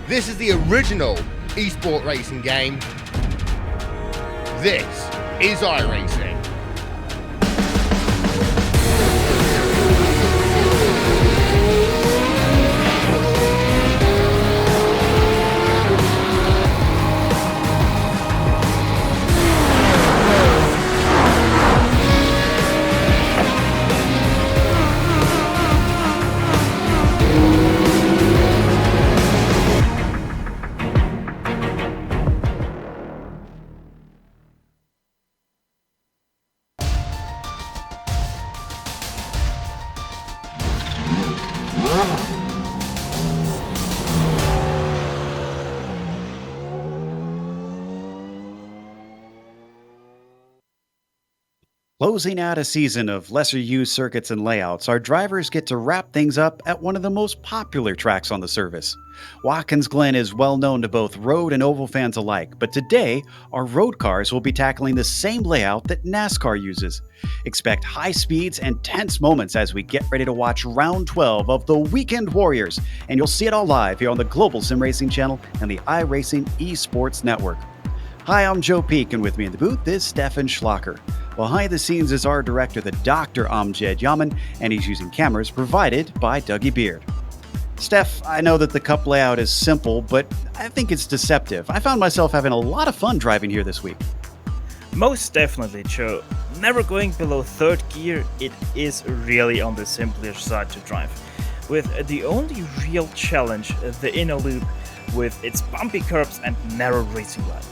This is the original esport racing game. This is iRacing. Closing out a season of lesser used circuits and layouts, our drivers get to wrap things up at one of the most popular tracks on the service. Watkins Glen is well known to both road and oval fans alike, but today, our road cars will be tackling the same layout that NASCAR uses. Expect high speeds and tense moments as we get ready to watch round 12 of the Weekend Warriors, and you'll see it all live here on the Global Sim Racing channel and the iRacing Esports Network. Hi, I'm Joe Peak, and with me in the booth is Stefan Schlacher. Behind the scenes is our director, the Dr. Amjad Yaman, and he's using cameras provided by Dougie Beard. Steph, I know that the cup layout is simple, but I think it's deceptive. I found myself having a lot of fun driving here this week. Most definitely, Joe. Never going below third gear, it is really on the simpler side to drive. With the only real challenge, the inner loop, with its bumpy curves and narrow racing line.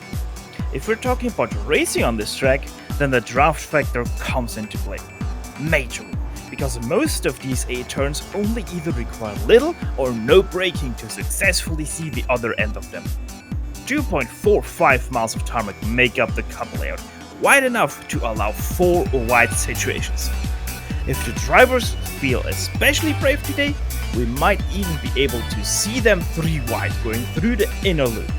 If we're talking about racing on this track, then the draft factor comes into play. Majorly, because most of these A-turns only either require little or no braking to successfully see the other end of them. 2.45 miles of tarmac make up the cup layout, wide enough to allow 4 wide situations. If the drivers feel especially brave today, we might even be able to see them 3 wide going through the inner loop.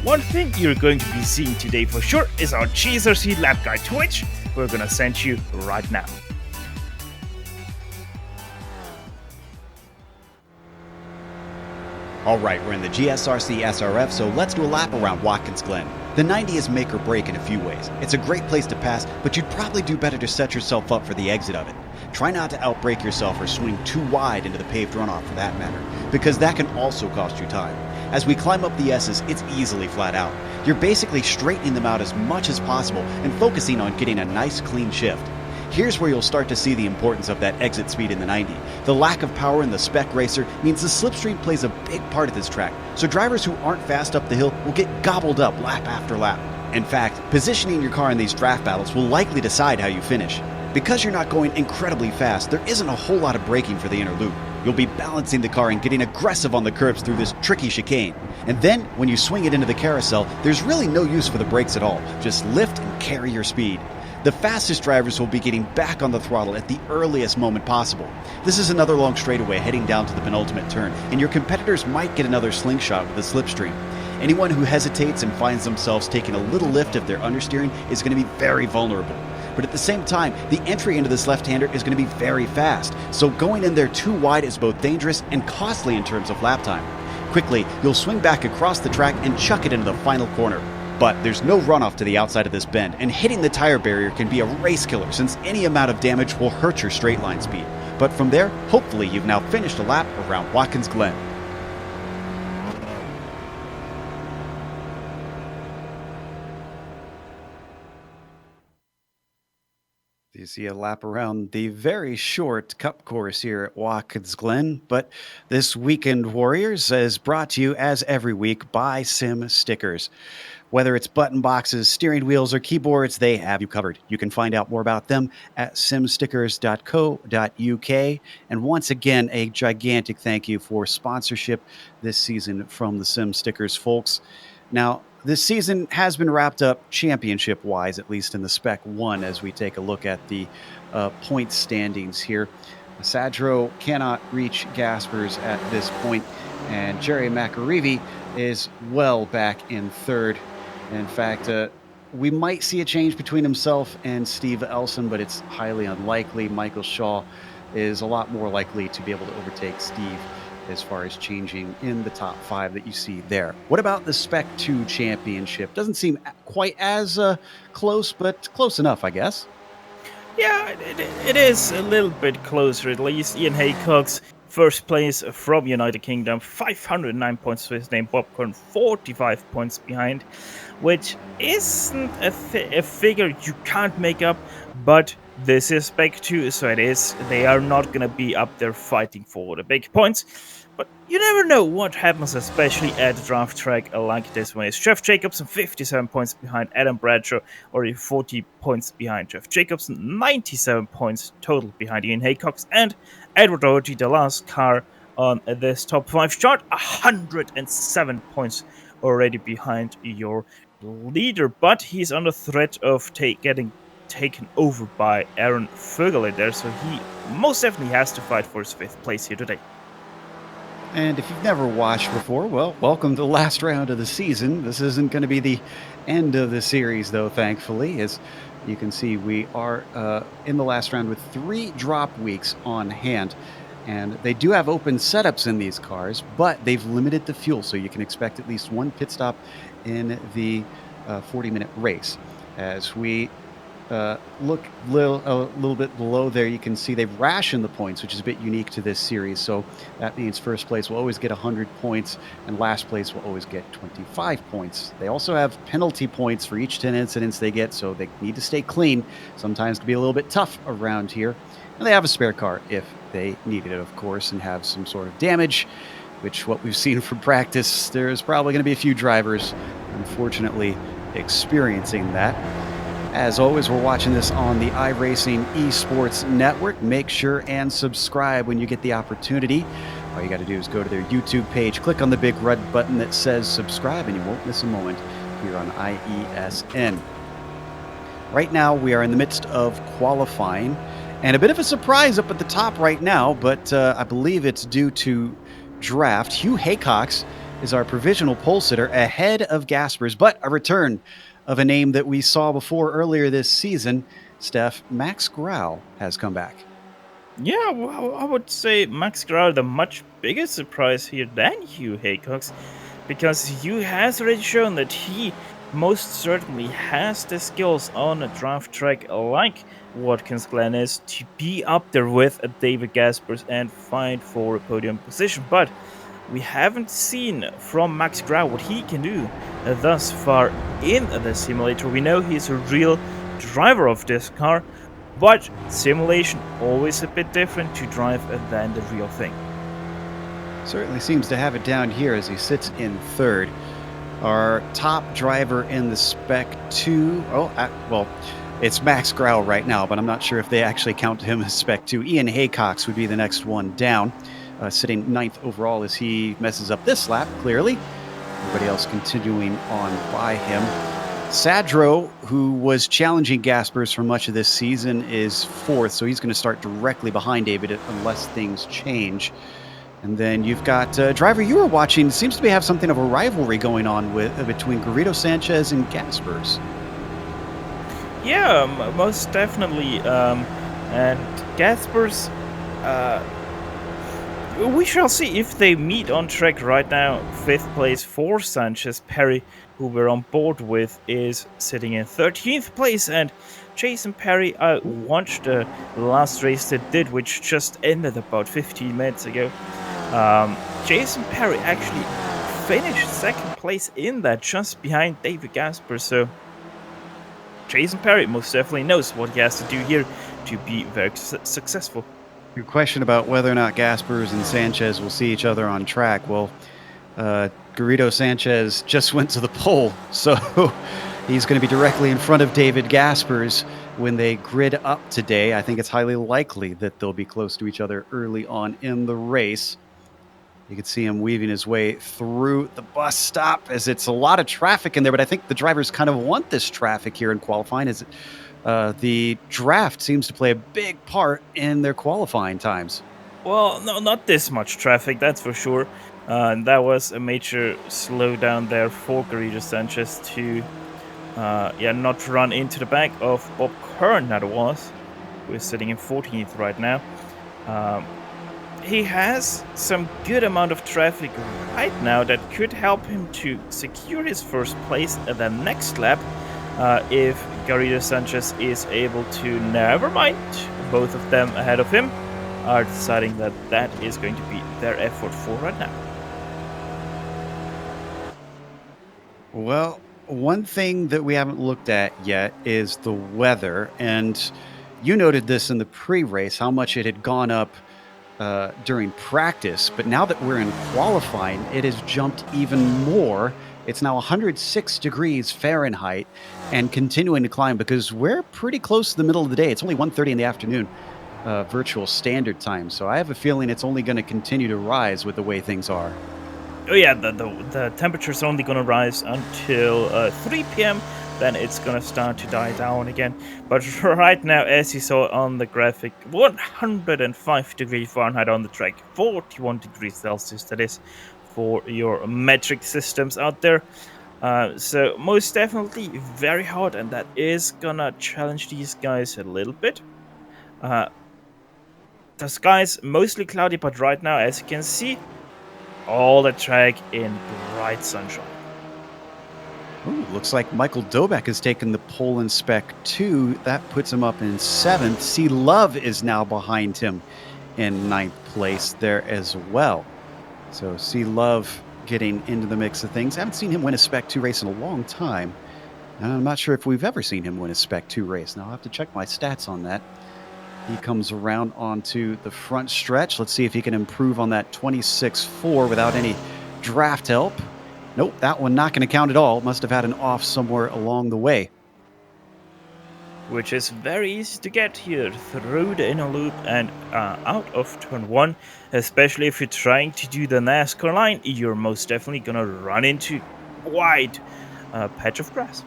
One thing you're going to be seeing today for sure is our GSRC lap guide Twitch. We're gonna send you right now. Alright, we're in the GSRC SRF, so let's do a lap around Watkins Glen. The 90 is make or break in a few ways. It's a great place to pass, but you'd probably do better to set yourself up for the exit of it. Try not to outbrake yourself or swing too wide into the paved runoff for that matter, because that can also cost you time. As we climb up the S's, it's easily flat out. You're basically straightening them out as much as possible and focusing on getting a nice clean shift. Here's where you'll start to see the importance of that exit speed in the 90. The lack of power in the spec racer means the slipstream plays a big part of this track, so drivers who aren't fast up the hill will get gobbled up lap after lap. In fact, positioning your car in these draft battles will likely decide how you finish. Because you're not going incredibly fast, there isn't a whole lot of braking for the inner loop. You'll be balancing the car and getting aggressive on the curbs through this tricky chicane. And then, when you swing it into the carousel, there's really no use for the brakes at all. Just lift and carry your speed. The fastest drivers will be getting back on the throttle at the earliest moment possible. This is another long straightaway heading down to the penultimate turn, and your competitors might get another slingshot with the slipstream. Anyone who hesitates and finds themselves taking a little lift of their understeering is going to be very vulnerable. But at the same time, the entry into this left-hander is going to be very fast, so going in there too wide is both dangerous and costly in terms of lap time. Quickly, you'll swing back across the track and chuck it into the final corner. But there's no runoff to the outside of this bend, and hitting the tire barrier can be a race killer since any amount of damage will hurt your straight line speed. But from there, hopefully you've now finished a lap around Watkins Glen. You see a lap around the very short cup course here at Watkins Glen, but this Weekend Warriors is brought to you as every week by Sim Stickers. Whether it's button boxes, steering wheels, or keyboards, they have you covered. You can find out more about them at simstickers.co.uk. And once again, a gigantic thank you for sponsorship this season from the Sim Stickers folks. Now, this season has been wrapped up championship-wise, at least in the Spec 1, as we take a look at the point standings here. Sadro cannot reach Gaspers at this point, and Jerry McAreevy is well back in third. In fact, we might see a change between himself and Steve Elson, but it's highly unlikely. Michael Shaw is a lot more likely to be able to overtake Steve as far as changing in the top 5 that you see there. What about the Spec 2 championship? Doesn't seem quite as close, but close enough, I guess. Yeah, it is a little bit closer at least. Ian Haycock's first place from United Kingdom, 509 points to his name. Popcorn 45 points behind, which isn't a figure you can't make up, but this is Spec 2, so it is. They are not going to be up there fighting for the big points. But you never know what happens, especially at a draft track like this one. Is Jeff Jacobson 57 points behind Adam Bradshaw, or 40 points behind Jeff Jacobson, 97 points total behind Ian Haycox, and Edward Doherty, the last car on this top 5 chart, 107 points already behind your leader. But he's under threat of getting taken over by Aaron Fergele there, so he most definitely has to fight for his 5th place here today. And if you've never watched before, well, welcome to the last round of the season. This isn't going to be the end of the series, though, thankfully. As you can see, we are in the last round with 3 drop weeks on hand. And they do have open setups in these cars, but they've limited the fuel, so you can expect at least 1 pit stop in the 40-minute race. As we look a little bit below there, you can see they've rationed the points, which is a bit unique to this series. So that means first place will always get 100 points and last place will always get 25 points. They also have penalty points for each 10 incidents they get, so they need to stay clean. Sometimes it can be a little bit tough around here. And they have a spare car if they need it, of course, and have some sort of damage, which what we've seen from practice, there's probably going to be a few drivers, unfortunately, experiencing that. As always, we're watching this on the iRacing Esports Network. Make sure and subscribe when you get the opportunity. All you got to do is go to their YouTube page, click on the big red button that says subscribe, and you won't miss a moment here on IESN. Right now, we are in the midst of qualifying, and a bit of a surprise up at the top right now, but I believe it's due to draft. Hugh Haycox is our provisional pole sitter ahead of Gaspers, but a return of a name that we saw before earlier this season. Steph, Max Grau has come back. Yeah, well, I would say Max Grau the much bigger surprise here than Hugh Haycox, because Hugh has already shown that he most certainly has the skills on a draft track like Watkins Glen is to be up there with David Gaspers and fight for a podium position. But we haven't seen from Max Grau what he can do thus far in the simulator. We know he's a real driver of this car, but simulation always a bit different to drive than the real thing. Certainly seems to have it down here as he sits in 3rd. Our top driver in the Spec 2, well, it's Max Grau right now, but I'm not sure if they actually count him as Spec 2. Ian Haycox would be the next one down. Sitting 9th overall as he messes up this lap, clearly. Everybody else continuing on by him. Sadro, who was challenging Gaspers for much of this season, is 4th, so he's going to start directly behind David unless things change. And then you've got a driver you were watching, seems to have something of a rivalry going on between Garrido Sanchez and Gaspers. Yeah, most definitely. And Gaspers, we shall see if they meet on track right now. 5th place for Sanchez. Perry, who we're on board with, is sitting in 13th place. And Jason Perry, I watched the last race they did, which just ended about 15 minutes ago. Jason Perry actually finished 2nd place in that, just behind David Gasper. So Jason Perry most definitely knows what he has to do here to be very successful. Your question about whether or not Gaspers and Sanchez will see each other on track. Well, Garrido Sanchez just went to the pole, so he's going to be directly in front of David Gaspers when they grid up today. I think it's highly likely that they'll be close to each other early on in the race. You can see him weaving his way through the bus stop as it's a lot of traffic in there, but I think the drivers kind of want this traffic here in qualifying as the draft seems to play a big part in their qualifying times. Well, no, not this much traffic, that's for sure. That was a major slowdown there for Garrido Sanchez to not run into the back of Bob Kern, that was, who is sitting in 14th right now. he has some good amount of traffic right now that could help him to secure his first place at the next lap if Garrido Sanchez is able to, never mind, both of them ahead of him are deciding that that is going to be their effort for right now. Well, one thing that we haven't looked at yet is the weather. And you noted this in the pre-race, how much it had gone up during practice. But now that we're in qualifying, it has jumped even more. It's now 106 degrees Fahrenheit and continuing to climb because we're pretty close to the middle of the day. It's only 1:30 in the afternoon, virtual standard time. So I have a feeling it's only going to continue to rise with the way things are. Oh yeah, the temperature's only gonna rise until 3 p.m. Then it's gonna start to die down again. But right now, as you saw on the graphic, 105 degrees Fahrenheit on the track, 41 degrees Celsius. That is for your metric systems out there. So most definitely very hot, and that is gonna challenge these guys a little bit. The sky's mostly cloudy, but right now, as you can see, all the track in bright sunshine. Ooh, looks like Michael Dobek has taken the pole in Spec 2. That puts him up in 7th. C. Love is now behind him in 9th place there as well. So C. Love getting into the mix of things. I haven't seen him win a Spec 2 race in a long time. And I'm not sure if we've ever seen him win a Spec 2 race. Now I'll have to check my stats on that. He comes around onto the front stretch. Let's see if he can improve on that 26.4 without any draft help. Nope, that one not going to count at all. Must have had an off somewhere along the way. Which is very easy to get here through the inner loop and out of turn 1. Especially if you're trying to do the NASCAR line, you're most definitely going to run into wide patch of grass.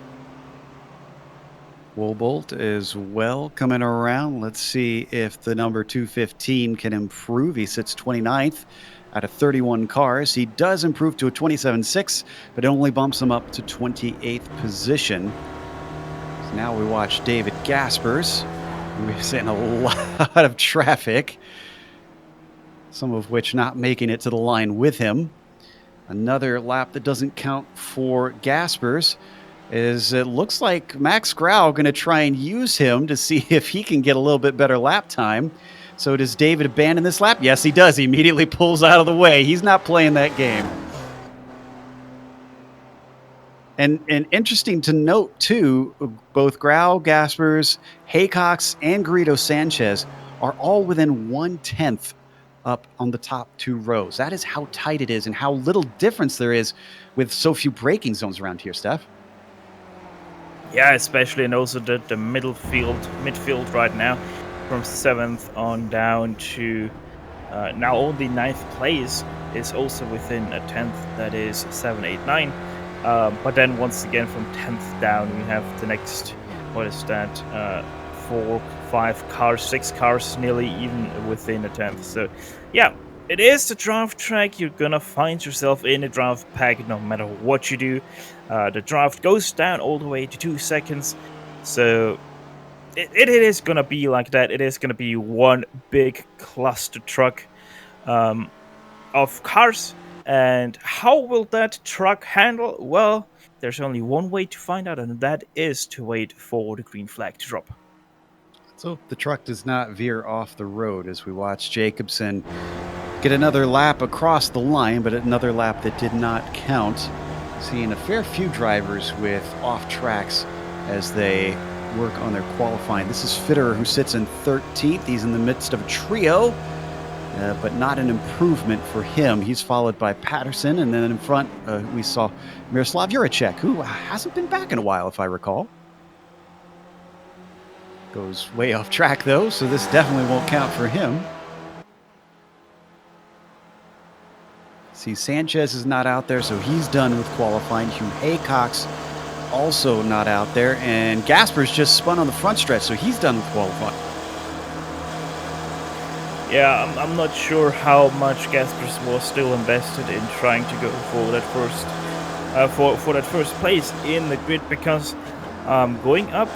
Wobolt is well coming around. Let's see if the number 215 can improve. He sits 29th out of 31 cars. He does improve to a 27.6, but it only bumps him up to 28th position. So now we watch David Gaspers, who is in a lot of traffic, some of which not making it to the line with him. Another lap that doesn't count for Gaspers is it looks like Max Grau going to try and use him to see if he can get a little bit better lap time. So does David abandon this lap? Yes, he does. He immediately pulls out of the way. He's not playing that game. And interesting to note, too, both Grau, Gaspers, Haycox, and Garrido Sanchez are all within 1/10 up on the top 2 rows. That is how tight it is and how little difference there is with so few braking zones around here, Steph. Yeah, especially and also the midfield right now, from 7th on down to now only 9th place is also within a 10th. That is 7, 8, 9. But then once again from 10th down, we have the next, what is that, 4, 5 cars, 6 cars nearly even within a 10th. So yeah, it is the draft track. You're gonna find yourself in a draft pack no matter what you do. The draft goes down all the way to 2 seconds. So it is gonna be like that. It is gonna be one big cluster truck of cars. And how will that truck handle? Well, there's only one way to find out, and that is to wait for the green flag to drop. So the truck does not veer off the road as we watch Jacobsen get another lap across the line, but another lap that did not count. Seeing a fair few drivers with off tracks as they work on their qualifying. This is Fitterer, who sits in 13th. He's in the midst of a trio, but not an improvement for him. He's followed by Patterson, and then in front we saw Miroslav Juracek, who hasn't been back in a while, if I recall. Goes way off track, though, so this definitely won't count for him. See, Sanchez is not out there, so he's done with qualifying. Hugh Haycox also not out there, and Gaspers just spun on the front stretch, so he's done with qualifying. Yeah, I'm not sure how much Gaspers was still invested in trying to go for that first place in the grid, because going up,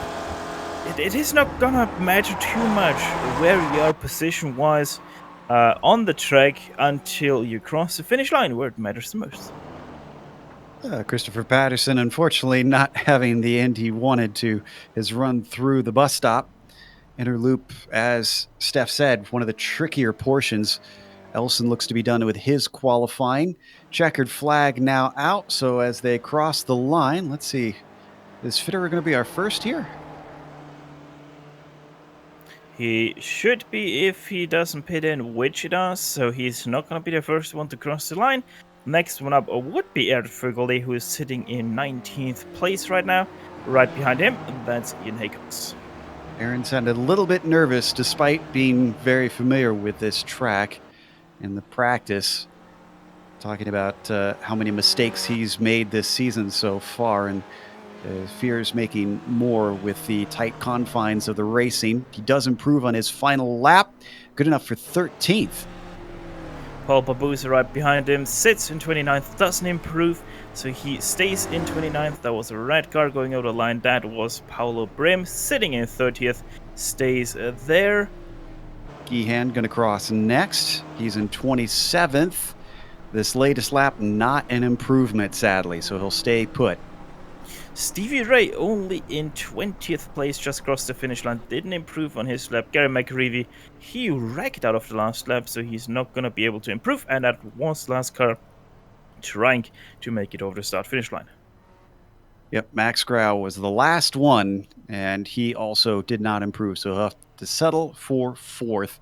it is not gonna matter too much where you are position-wise. on the track until you cross the finish line where it matters the most. Christopher Patterson, unfortunately, not having the end he wanted to, has run through the bus stop. Inner loop, as Steph said, one of the trickier portions. Elson looks to be done with his qualifying. Checkered flag now out. So as they cross the line, let's see. Is Fitterer going to be our first here? He should be if he doesn't pit in, which he does, so he's not going to be the first one to cross the line. Next one up would be Erd Fugoli, who is sitting in 19th place right now. Right behind him, that's Ian Haycox. Aaron sounded a little bit nervous despite being very familiar with this track in the practice, talking about how many mistakes he's made this season so far and fears making more with the tight confines of the racing. He does improve on his final lap, good enough for 13th. Paul Barbusa right behind him sits in 29th, doesn't improve, so he stays in 29th. That was a red car going over the line. That was Paolo Brim sitting in 30th, stays there. Gehan going to cross next. He's in 27th. This latest lap, not an improvement, sadly, so he'll stay put. Stevie Ray only in 20th place, just crossed the finish line, didn't improve on his lap. Gary McReevy, he wrecked out of the last lap, so he's not going to be able to improve, and that was the last car trying to make it over the start-finish line. Yep, Max Grau was the last one, and he also did not improve, so he'll have to settle for 4th.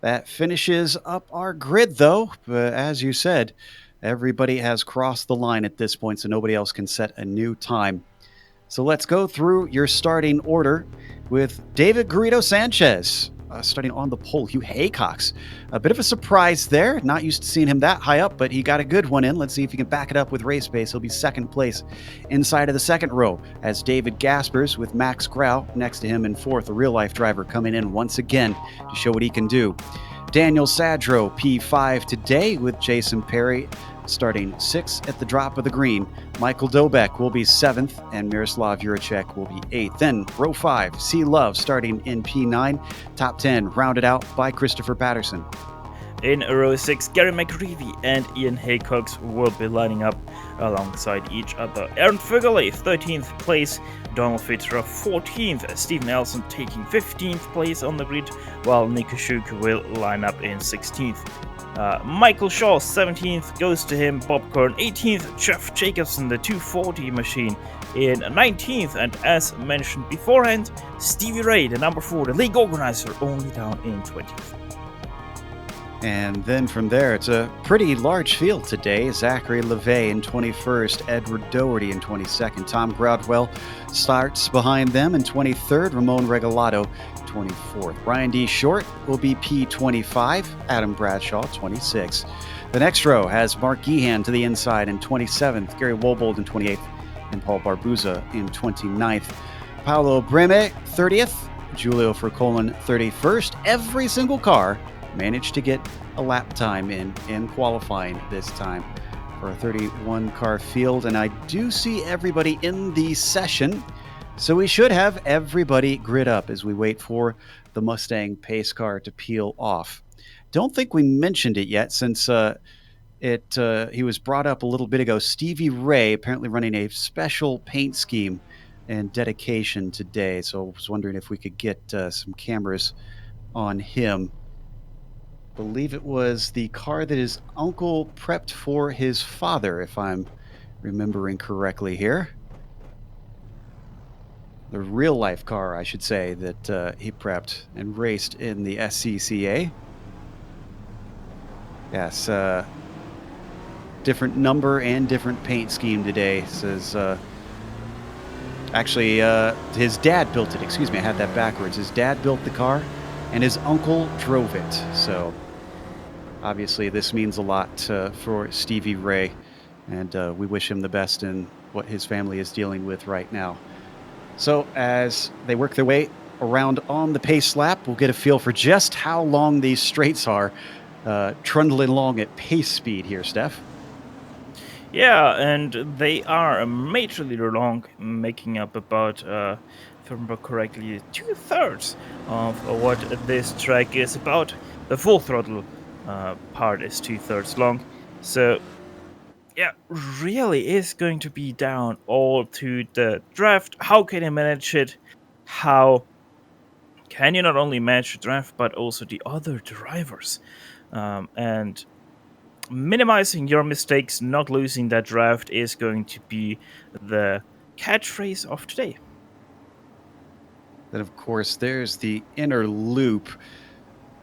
That finishes up our grid, though, but as you said, everybody has crossed the line at this point, so nobody else can set a new time. So let's go through your starting order with David Garrido Sanchez starting on the pole. Hugh Haycox, a bit of a surprise there. Not used to seeing him that high up, but he got a good one in. Let's see if he can back it up with race pace. He'll be second place inside of the second row as David Gaspers with Max Grau next to him in fourth. A real-life driver coming in once again to show what he can do. Daniel Sadro, P5 today with Jason Perry starting 6th at the drop of the green. Michael Dobek will be 7th, and Miroslav Juracek will be 8th. Then row 5, C Love starting in P9. Top 10 rounded out by Christopher Patterson. In row 6, Gary McReevy and Ian Haycox will be lining up alongside each other. Aaron Fugale, 13th place. Donald Fitterer, 14th. Stephen Elson taking 15th place on the grid, while Nico Schuke will line up in 16th. Michael Shaw, 17th, goes to him. Bob Kern, 18th. Jeff Jacobson, the 240 machine, in 19th. And as mentioned beforehand, Stevie Ray, the number 4, the league organizer, only down in 20th. And then from there, it's a pretty large field today. Zachary LeVay in 21st, Edward Doherty in 22nd. Tom Groudwell starts behind them in 23rd, Ramon Regalado 24th. Ryan D. Short will be P25, Adam Bradshaw 26th. The next row has Mark Gehan to the inside in 27th, Gary Wobold in 28th, and Paul Barbusa in 29th. Paolo Breme 30th, Giulio Fercolan 31st. Every single car managed to get a lap time in qualifying this time for a 31 car field, and I do see everybody in the session, so we should have everybody grid up as we wait for the Mustang pace car to peel off. Don't think we mentioned it yet since he was brought up a little bit ago. Stevie Ray apparently running a special paint scheme and dedication today, so I was wondering if we could get some cameras on him. Believe it was the car that his uncle prepped for his father, if I'm remembering correctly here. The real life car, I should say, that he prepped and raced in the SCCA. Yes, different number and different paint scheme today. It says, actually, his dad built it. Excuse me, I had that backwards. His dad built the car and his uncle drove it. So obviously this means a lot for Stevie Ray, and we wish him the best in what his family is dealing with right now. So as they work their way around on the pace lap, we'll get a feel for just how long these straights are, trundling along at pace speed here, Steph. Yeah, and they are majorly long, making up about, if I remember correctly, 2/3 of what this track is about. The full throttle part is 2/3 long. So yeah, really is going to be down all to the draft. How can you manage it? How can you not only manage the draft but also the other drivers? And minimizing your mistakes, not losing that draft is going to be the catchphrase of today. Then, of course, there's the inner loop.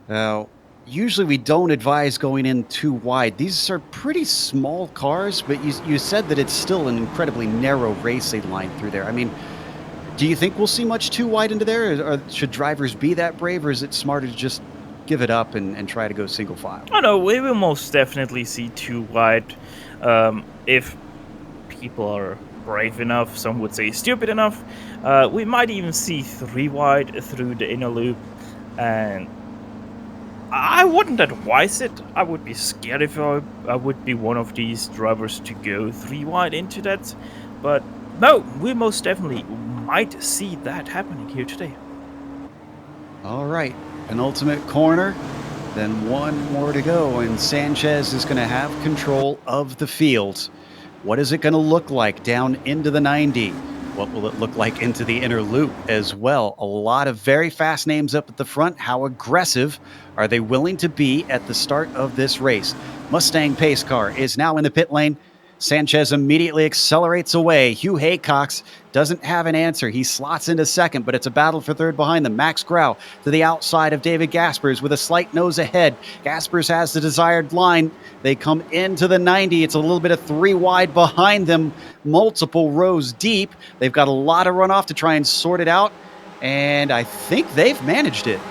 Now, usually we don't advise going in too wide. These are pretty small cars, but you said that it's still an incredibly narrow racing line through there. I mean, do you think we'll see much too wide into there? Or should drivers be that brave, or is it smarter to just give it up and try to go single file? Oh no, we will most definitely see too wide. If people are brave enough, some would say stupid enough, we might even see 3 wide through the inner loop. And I wouldn't advise it. I would be scared if I would be one of these drivers to go 3 wide into that. But no, we most definitely might see that happening here today. All right, penultimate corner, then one more to go, and Sanchez is going to have control of the field. What is it going to look like down into the 90? What will it look like into the inner loop as well? A lot of very fast names up at the front. How aggressive are they willing to be at the start of this race? Mustang pace car is now in the pit lane. Sanchez immediately accelerates away. Hugh Haycox doesn't have an answer. He slots into second, but it's a battle for third behind them. Max Grau to the outside of David Gaspers with a slight nose ahead. Gaspers has the desired line. They come into the 90. It's a little bit of 3 wide behind them, multiple rows deep. They've got a lot of runoff to try and sort it out, and I think they've managed it.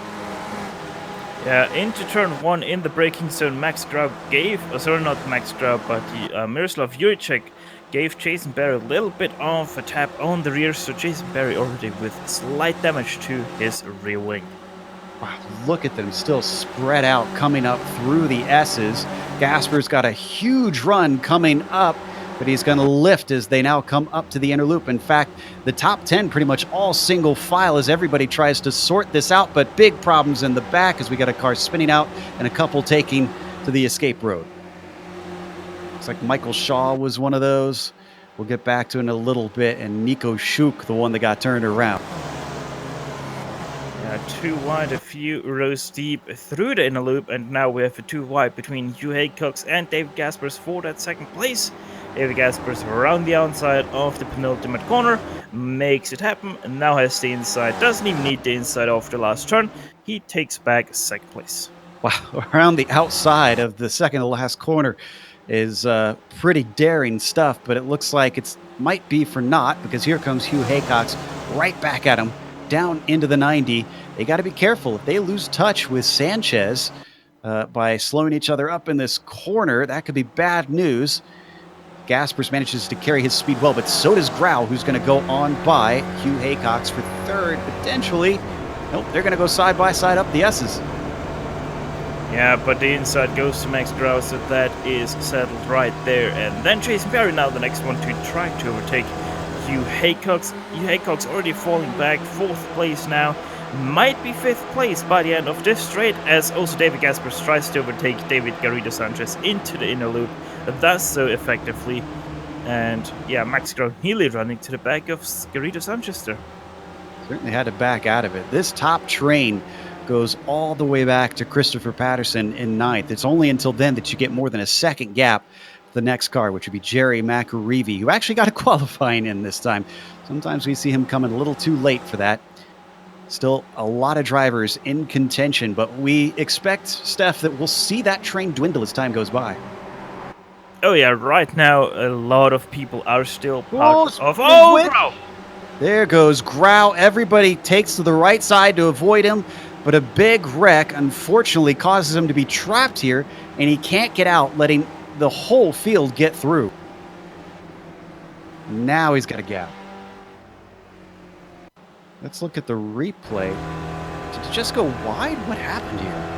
Yeah, into turn 1 in the braking zone, Max Grau gave, sorry, not Max Grau, but Miroslav Juricek gave Jason Berry a little bit of a tap on the rear, so Jason Berry already with slight damage to his rear wing. Wow, look at them still spread out coming up through the S's. Gasper's got a huge run coming up, but he's going to lift as they now come up to the inner loop. In fact, the top 10 pretty much all single file as everybody tries to sort this out, but big problems in the back as we got a car spinning out and a couple taking to the escape road. Looks like Michael Shaw was one of those. We'll get back to it in a little bit, and Nico Schuk, the one that got turned around. 2 wide, a few rows deep through the inner loop, and now we have a 2 wide between Hugh Haycox and David Gaspers for that second place. David Gaspers around the outside of the penultimate corner, makes it happen, and now has the inside, doesn't even need the inside off the last turn. He takes back second place. Wow, around the outside of the second to last corner is pretty daring stuff, but it looks like it might be for naught, because here comes Hugh Haycox right back at him, down into the 90. They got to be careful. If they lose touch with Sanchez by slowing each other up in this corner, that could be bad news. Gaspers manages to carry his speed well, but so does Grau, who's going to go on by Hugh Haycox for third, potentially. Nope, they're going to go side by side up the S's. Yeah, but the inside goes to Max Grau, so that is settled right there. And then Jason Berry now the next one to try to overtake Hugh Haycox. Hugh Haycox already falling back, 4th place now. Might be 5th place by the end of this straight, as also David Gaspers tries to overtake David Garrido Sanchez into the inner loop. Does so effectively. And yeah, Max Grau nearly running to the back of Garrido Sanchez there. Certainly had to back out of it. This top train goes all the way back to Christopher Patterson in 9th. It's only until then that you get more than a second gap the next car, which would be Jerry McAreevy, who actually got a qualifying in this time. Sometimes we see him coming a little too late for that. Still a lot of drivers in contention, but we expect, Steph, that we'll see that train dwindle as time goes by. Oh yeah, right now a lot of people are still part of... Grau! There goes Grau. Everybody takes to the right side to avoid him, but a big wreck unfortunately causes him to be trapped here, and he can't get out, letting the whole field get through. Now he's got a gap. Let's look at the replay. Did it just go wide? What happened here?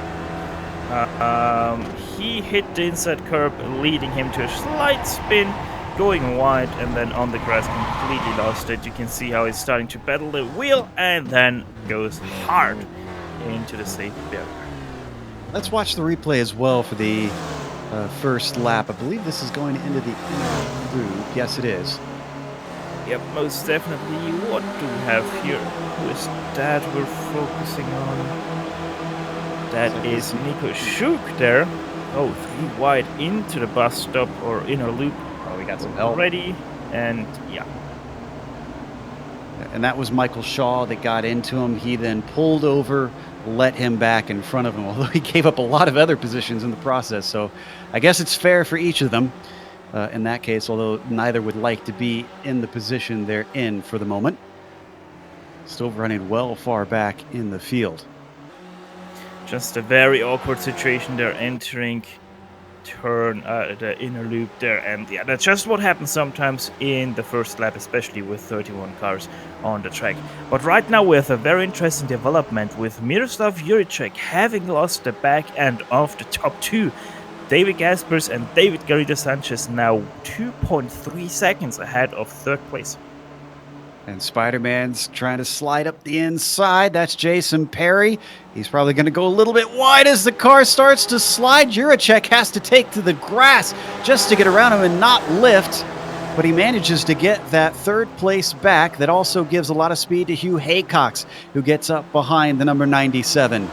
He hit the inside curb, leading him to a slight spin, going wide, and then on the grass completely lost it. You can see how he's starting to pedal the wheel, and then goes hard into the safety barrier. Let's watch the replay as well for the first lap. I believe this is going into the inner loop. Yes, it is. Yep, most definitely. What do we have here? Who is that we're focusing on? That is Nico Schuk there. Oh, 3 wide into the bus stop or inner loop. Oh, we got some help. Already, and yeah. And that was Michael Shaw that got into him. He then pulled over, let him back in front of him, although he gave up a lot of other positions in the process. So I guess it's fair for each of them in that case, although neither would like to be in the position they're in for the moment. Still running well far back in the field. Just a very awkward situation. They're entering turn the inner loop there, and yeah, that's just what happens sometimes in the first lap, especially with 31 cars on the track. But right now we have a very interesting development with Miroslav Juricek having lost the back end of the top 2. David Gaspers and David Garrido Sanchez now 2.3 seconds ahead of 3rd place. And Spider-Man's trying to slide up the inside. That's Jason Perry. He's probably going to go a little bit wide as the car starts to slide. Juracek has to take to the grass just to get around him and not lift. But he manages to get that 3rd place back. That also gives a lot of speed to Hugh Haycox, who gets up behind the number 97.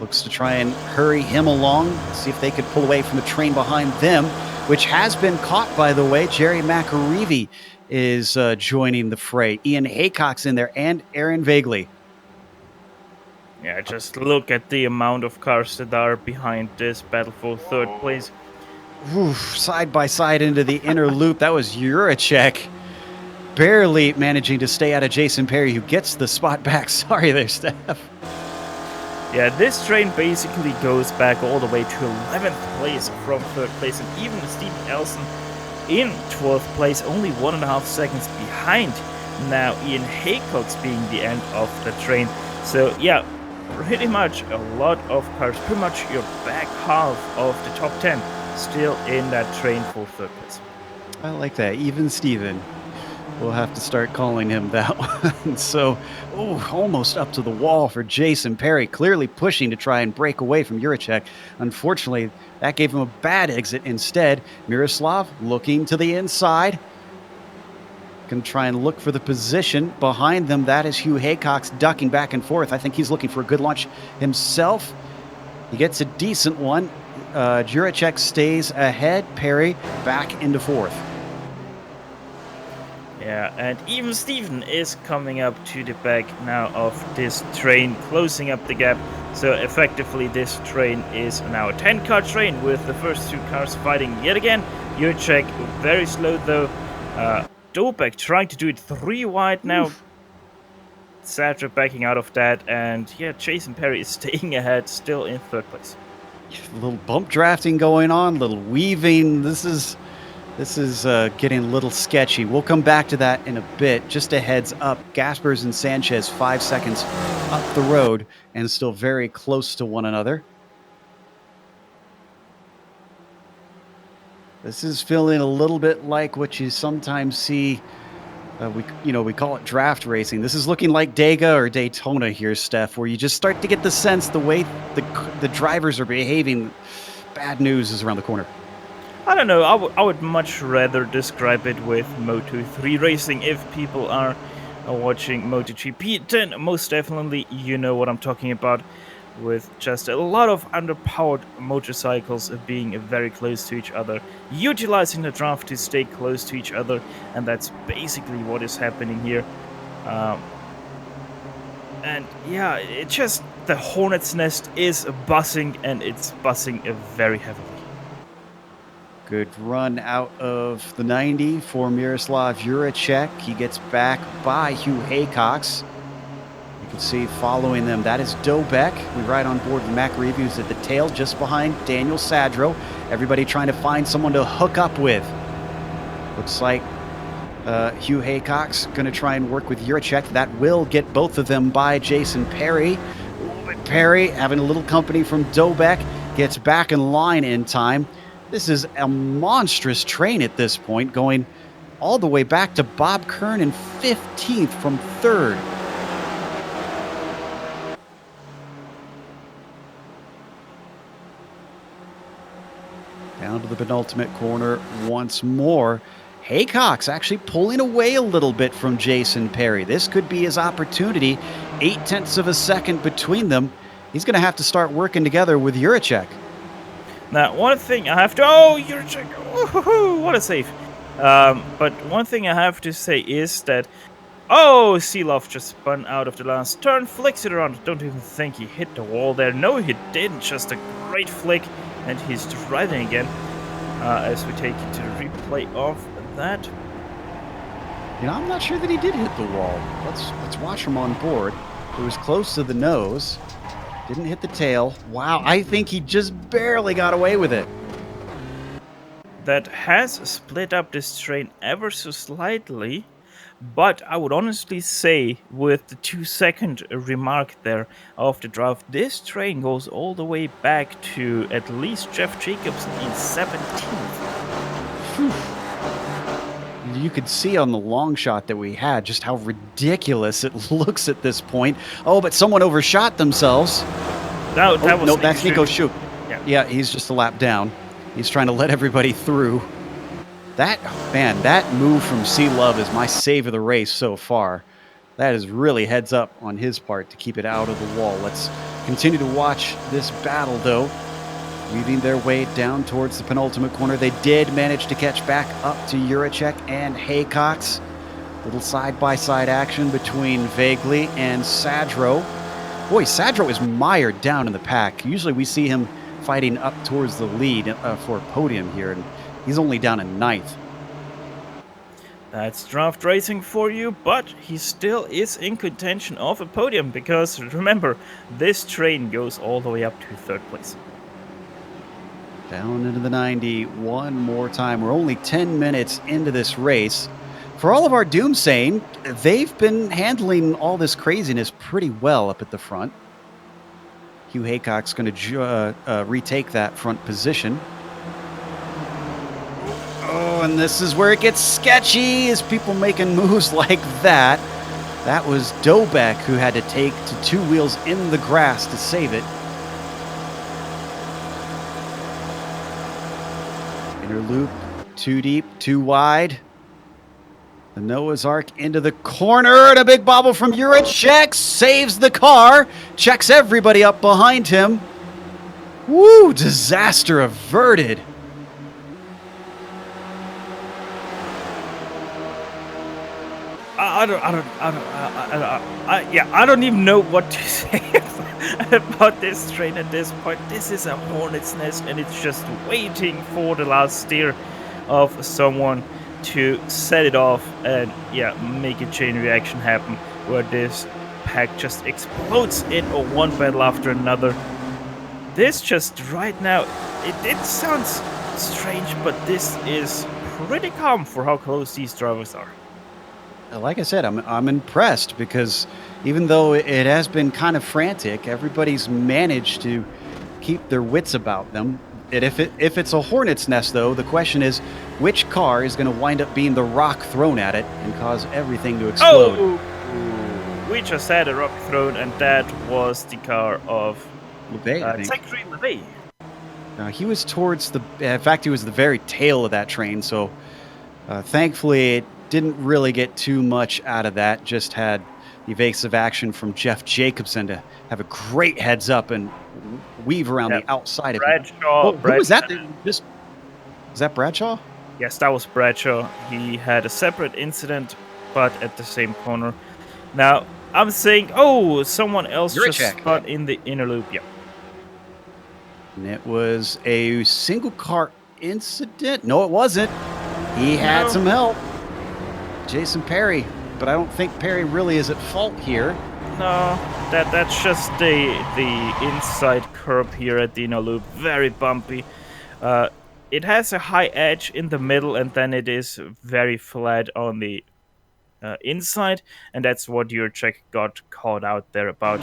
Looks to try and hurry him along, see if they could pull away from the train behind them, which has been caught, by the way. Jerry McAreevy is joining the fray. Ian Haycox in there and Aaron Vagley. Yeah, just look at the amount of cars that are behind this battle for 3rd place. Oof, side by side into the inner loop. That was Juracek barely managing to stay out of Jason Perry, who gets the spot back. Sorry there, Steph. Yeah, this train basically goes back all the way to 11th place from 3rd place, and even Steve Elson in 12th place, only 1.5 seconds behind now Ian Haycox being the end of the train. So yeah, pretty much a lot of cars, pretty much your back half of the top 10 still in that train for 3rd place. I like that. Even Steven. We'll have to start calling him that one. So, almost up to the wall for Jason Perry, clearly pushing to try and break away from Juracek. Unfortunately, that gave him a bad exit instead. Miroslav looking to the inside. Going to try and look for the position behind them. That is Hugh Haycox ducking back and forth. I think he's looking for a good launch himself. He gets a decent one. Juracek stays ahead. Perry back into 4th. Yeah, and even Steven is coming up to the back now of this train, closing up the gap. So effectively this train is now a 10-car train with the first 2 cars fighting yet again. Juracek very slow though. Dobek trying to do it 3 wide now. Sadra backing out of that, and yeah, Jason Perry is staying ahead, still in 3rd place. A little bump drafting going on, little weaving. This is getting a little sketchy. We'll come back to that in a bit. Just a heads up, Gaspers and Sanchez 5 seconds up the road and still very close to one another. This is feeling a little bit like what you sometimes see. We call it draft racing. This is looking like Dega or Daytona here, Steph, where you just start to get the sense the way the drivers are behaving. Bad news is around the corner. I don't know, I would much rather describe it with Moto3 racing. If people are watching MotoGP, then most definitely you know what I'm talking about, with just a lot of underpowered motorcycles being very close to each other, utilizing the draft to stay close to each other, and that's basically what is happening here. And yeah, it just, the Hornet's Nest is buzzing, and it's buzzing very heavily. Good run out of the 90 for Miroslav Juracek. He gets back by Hugh Haycox. You can see following them, that is Dobek. We ride on board with McAreevy, who's at the tail just behind Daniel Sadro. Everybody trying to find someone to hook up with. Looks like Hugh Haycox going to try and work with Juracek. That will get both of them by Jason Perry. But Perry, having a little company from Dobek, gets back in line in time. This is a monstrous train at this point, going all the way back to Bob Kern in 15th from 3rd. to the penultimate corner once more. Haycock's actually pulling away a little bit from Jason Perry. This could be his opportunity. 0.8 of a second between them. He's going to have to start working together with Juracek. Now, one thing I have to... Oh, Juracek! Woohoo! What a save. But one thing I have to say is that... Oh, Seeloff just spun out of the last turn, flicks it around. Don't even think he hit the wall there. No, he didn't. Just a great flick. And he's driving again. As we take you to the replay of that. You know, I'm not sure that he did hit the wall. Let's watch him on board. It was close to the nose. Didn't hit the tail. Wow, I think he just barely got away with it. That has split up this train ever so slightly. But I would honestly say, with the 2-second remark there of the draft, this train goes all the way back to at least Jeff Jacobson in 17th. You could see on the long shot that we had just how ridiculous it looks at this point. Oh, but someone overshot themselves. That's Nico Schuk. Yeah, he's just a lap down. He's trying to let everybody through. That move from C Love is my save of the race so far. That is really heads up on his part to keep it out of the wall. Let's continue to watch this battle, though. Weaving their way down towards the penultimate corner. They did manage to catch back up to Juracek and Haycox. Little side-by-side action between Vaguely and Sadro. Boy, Sadro is mired down in the pack. Usually we see him fighting up towards the lead for a podium here, and he's only down in 9th. That's draft racing for you, but he still is in contention of a podium because, remember, this train goes all the way up to 3rd place. Down into the 90 one more time. We're only 10 minutes into this race. For all of our doomsaying, they've been handling all this craziness pretty well up at the front. Hugh Haycock's going to retake that front position. Oh, and this is where it gets sketchy as people making moves like that. That was Dobek who had to take to 2 wheels in the grass to save it. Inner loop, too deep, too wide. The Noah's Ark into the corner, and a big bobble from Juracek saves the car, checks everybody up behind him. Woo, disaster averted. I don't even know what to say about this train at this point. This is a hornet's nest, and it's just waiting for the last steer of someone to set it off and make a chain reaction happen where this pack just explodes in one battle after another. This just right now, it sounds strange, but this is pretty calm for how close these drivers are. Like I said, I'm impressed because even though it has been kind of frantic, everybody's managed to keep their wits about them. And if it's a hornet's nest, though, the question is, which car is going to wind up being the rock thrown at it and cause everything to explode? Oh, we just had a rock thrown, and that was the car of Zachary LeVay. He was towards in fact, he was the very tail of that train, so thankfully it didn't really get too much out of that. Just had evasive action from Jeff Jacobson to have a great heads up and weave around the outside of him. Who was that? Is that Bradshaw? Yes, that was Bradshaw. He had a separate incident, but at the same corner. Now, I'm saying, someone else just spun in the inner loop. Yeah. And it was a single car incident. No, it wasn't. He had some help. Jason Perry, but I don't think Perry really is at fault here. No, that's just the inside curb here at the inner loop. Very bumpy. It has a high edge in the middle, and then it is very flat on the inside, and that's what Juracek got caught out there about.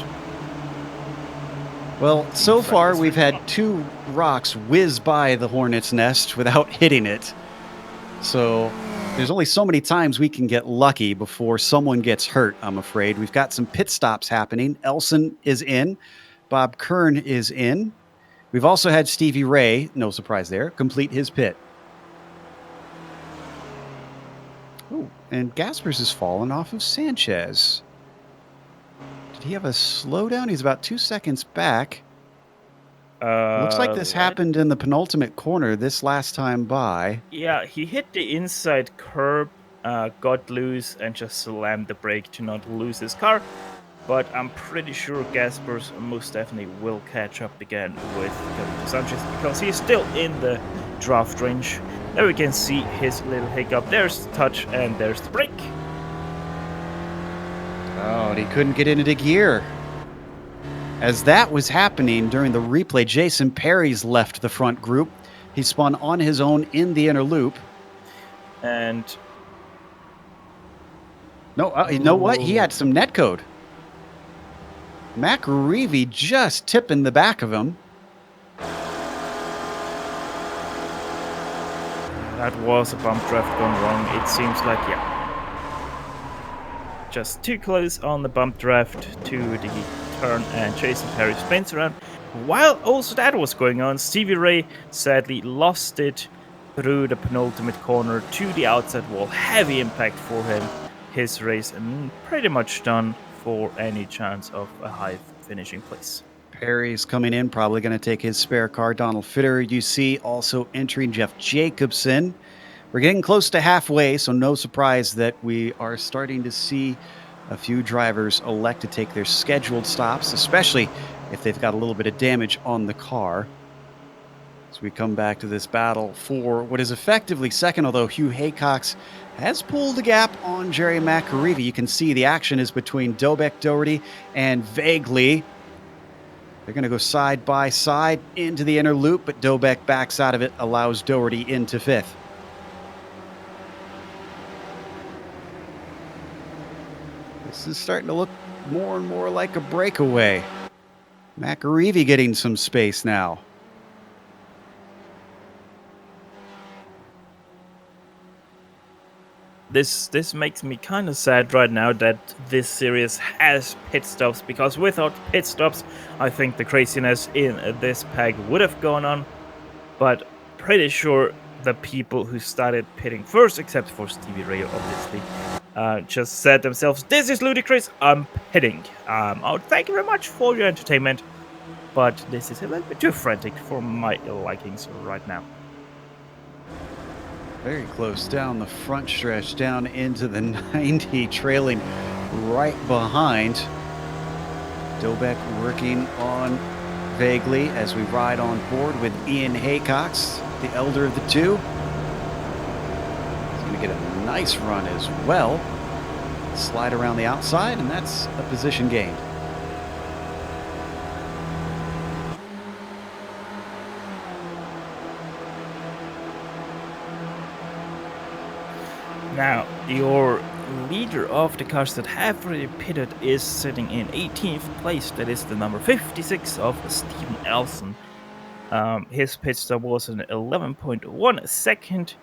Well, so far we've had 2 rocks whiz by the hornet's nest without hitting it. So there's only so many times we can get lucky before someone gets hurt, I'm afraid. We've got some pit stops happening. Elson is in. Bob Kern is in. We've also had Stevie Ray, no surprise there, complete his pit. Oh, and Gaspers has fallen off of Sanchez. Did he have a slowdown? He's about 2 seconds back. Looks like this happened in the penultimate corner this last time by. Yeah, he hit the inside curb, got loose, and just slammed the brake to not lose his car. But I'm pretty sure Gaspers most definitely will catch up again with Carlos Sanchez because he's still in the draft range. There we can see his little hiccup. There's the touch and there's the brake. Oh, and he couldn't get into gear. As that was happening during the replay, Jason Perry's left the front group. He spun on his own in the inner loop. And no, you know what? He had some netcode. McAreevy just tipping the back of him. That was a bump draft gone wrong. It seems like, yeah. Just too close on the bump draft to the turn, and Jason Perry spins around. While also that was going on, Stevie Ray sadly lost it through the penultimate corner to the outside wall. Heavy impact for him. His race pretty much done for any chance of a high finishing place. Perry's coming in, probably going to take his spare car. Donald Fitter, you see, also entering Jeff Jacobson. We're getting close to halfway, so no surprise that we are starting to see a few drivers elect to take their scheduled stops, especially if they've got a little bit of damage on the car. As we come back to this battle for what is effectively second, although Hugh Haycox has pulled a gap on Jerry McAreevy. You can see the action is between Dobek Doherty and Vaguely. They're going to go side by side into the inner loop, but Dobek backs out of it, allows Doherty into fifth. This is starting to look more and more like a breakaway. McAreevy getting some space now. This makes me kind of sad right now that this series has pit stops, because without pit stops, I think the craziness in this pack would have gone on. But pretty sure the people who started pitting first, except for Stevie Ray, obviously, just said themselves, "This is ludicrous, I'm pitting. Thank you very much for your entertainment, but this is a little bit too frantic for my likings right now." Very close down the front stretch, down into the 90, trailing right behind. Dobek working on Vaguely as we ride on board with Ian Haycox, the elder of the two. He's going to get a nice run as well. Slide around the outside, and that's a position gained. Now, your leader of the cars that have already pitted is sitting in 18th place. That is the number 56 of Steven Elson. His pit stop was an 11.1 second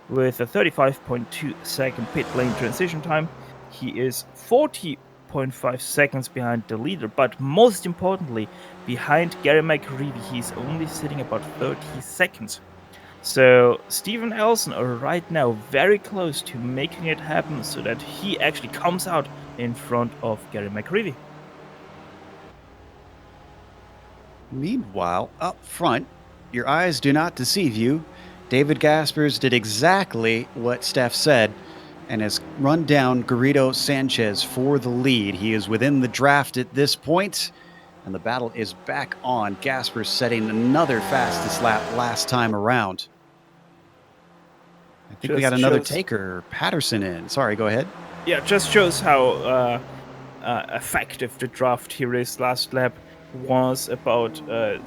with a 35.2 second pit lane transition time. He is 40.5 seconds behind the leader, but most importantly, behind Gary McAreevy, he's only sitting about 30 seconds. So Steven Elson are right now very close to making it happen so that he actually comes out in front of Gary McAreevy. Meanwhile, up front, your eyes do not deceive you. David Gaspers did exactly what Steph said and has run down Garrido Sanchez for the lead. He is within the draft at this point, and the battle is back on. Gaspers setting another fastest lap last time around. I think we got another taker, Patterson, in. Sorry, go ahead. Yeah, just shows how effective the draft here is. Last lap was about a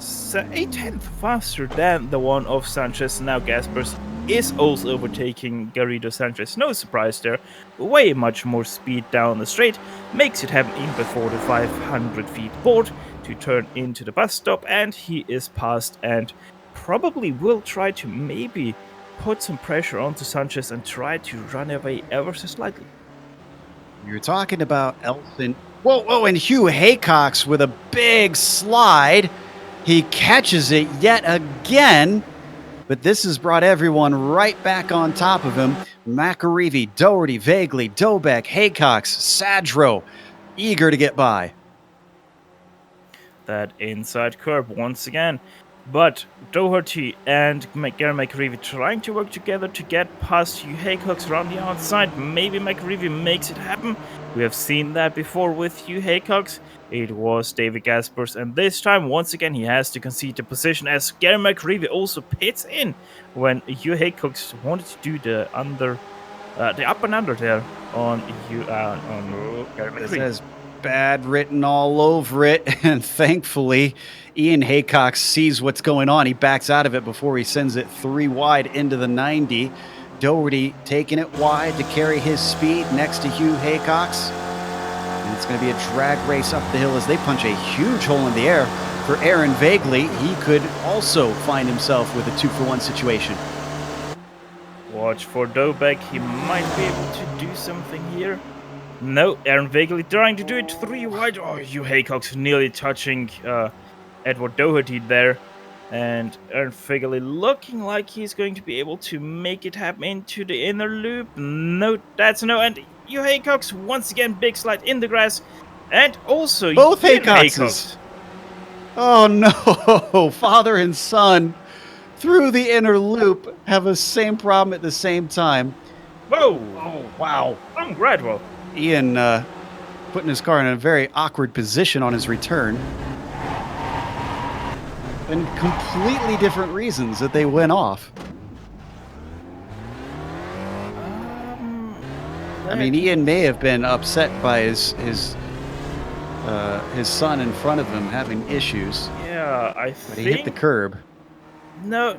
tenth faster than the one of Sanchez. Now Gaspers is also overtaking Garrido Sanchez. No surprise there. Way much more speed down the straight. Makes it happen even before the 500 feet board to turn into the bus stop. And he is passed and probably will try to maybe put some pressure onto Sanchez and try to run away ever so slightly. You're talking about Elson. Whoa, and Hugh Haycox with a big slide. He catches it yet again, but this has brought everyone right back on top of him. McAreevy, Doherty, Vaguely, Dobek, Haycox, Sadro, eager to get by. That inside curb once again. But Doherty and Gary McAreevy trying to work together to get past Hugh Haycox around the outside. Maybe McAreevy makes it happen. We have seen that before with Hugh Haycox. It was David Gaspers, and this time, once again, he has to concede the position as Gary McAreevy also pits in when Hugh Haycox wanted to do the up and under there on Gary McAreevy. It says bad written all over it, and thankfully Ian Haycox sees what's going on. He backs out of it before he sends it 3 wide into the 90. Doherty taking it wide to carry his speed next to Hugh Haycox. And it's going to be a drag race up the hill as they punch a huge hole in the air for Aaron Vaguely. He could also find himself with a 2-for-1 situation. Watch for Dobek. He might be able to do something here. No, Aaron Vaguely trying to do it 3 wide. Oh, Hugh Haycox nearly touching Edward Doherty there. And Aaron Vaguely looking like he's going to be able to make it happen into the inner loop. No, that's no. And Hugh Haycox once again, big slide in the grass. And also both Ian Haycoxes. Oh no, father and son through the inner loop have the same problem at the same time. Whoa! Oh, wow. I'm Gradwell. Ian putting his car in a very awkward position on his return. And completely different reasons that they went off. I mean, Ian may have been upset by his son in front of him having issues. Yeah, but he hit the curb. No.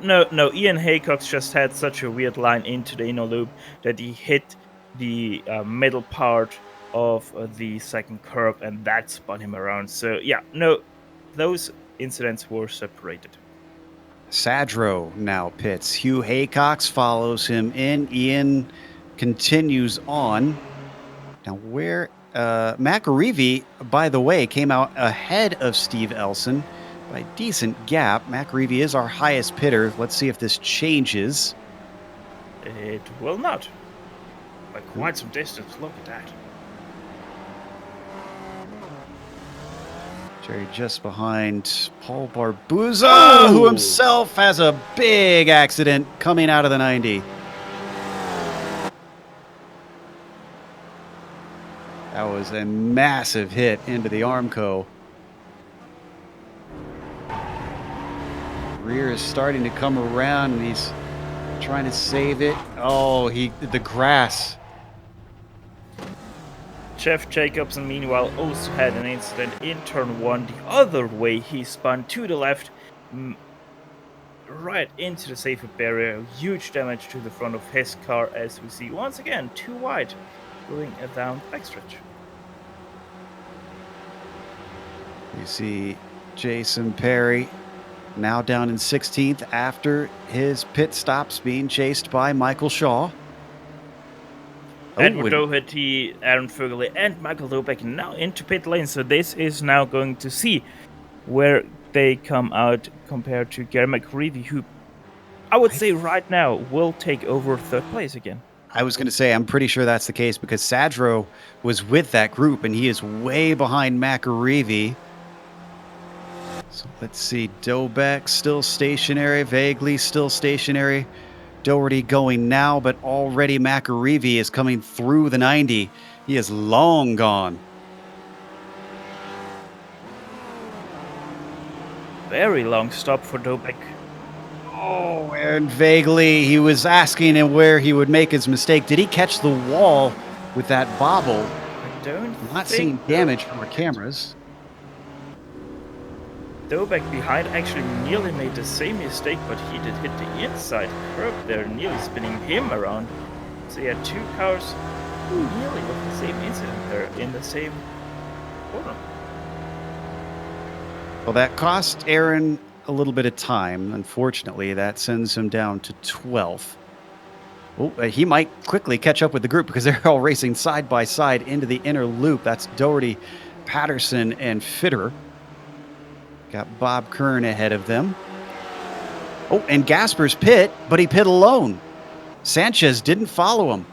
Ian Haycox just had such a weird line into the inner loop that he hit the middle part of the second curb, and that spun him around. So, yeah, no, those incidents were separated. Sadro now pits. Hugh Haycox follows him in. Ian continues on. Now, where McAreevy, by the way, came out ahead of Steve Elson by a decent gap. McAreevy is our highest pitter. Let's see if this changes. It will not. By quite some distance. Look at that. Jerry just behind Paul Barbuza, who himself has a big accident coming out of the 90. That was a massive hit into the Armco. Rear is starting to come around, and he's trying to save it. Oh, the grass. Jeff Jacobson, meanwhile, also had an incident in turn 1 the other way. He spun to the left, right into the safety barrier. Huge damage to the front of his car, as we see once again, 2 wide, going down the backstretch. You see Jason Perry now down in 16th after his pit stops being chased by Michael Shaw. Edward Doherty, Aaron Vaguely, and Michael Dobek now into pit lane. So this is now going to see where they come out compared to Gary McAreevy, who I would say right now will take over 3rd place again. I was going to say, I'm pretty sure that's the case because Sadro was with that group and he is way behind McAreevy. So let's see, Dobek still stationary, Vaguely still stationary. Doherty going now, but already McAreevy is coming through the 90. He is long gone. Very long stop for Dobek. Oh, and Vaguely, he was asking him where he would make his mistake. Did he catch the wall with that bobble? I don't Not seeing damage from our cameras. Dobek behind actually nearly made the same mistake, but he did hit the inside curb there, nearly spinning him around. So he had 2 cars nearly with the same incident there in the same corner. Well, that cost Aaron a little bit of time. Unfortunately, that sends him down to 12th. Oh, he might quickly catch up with the group because they're all racing side by side into the inner loop. That's Doherty, Patterson, and Fitter. Got Bob Kern ahead of them. Oh, and Gasper's pit, but he pit alone. Sanchez didn't follow him.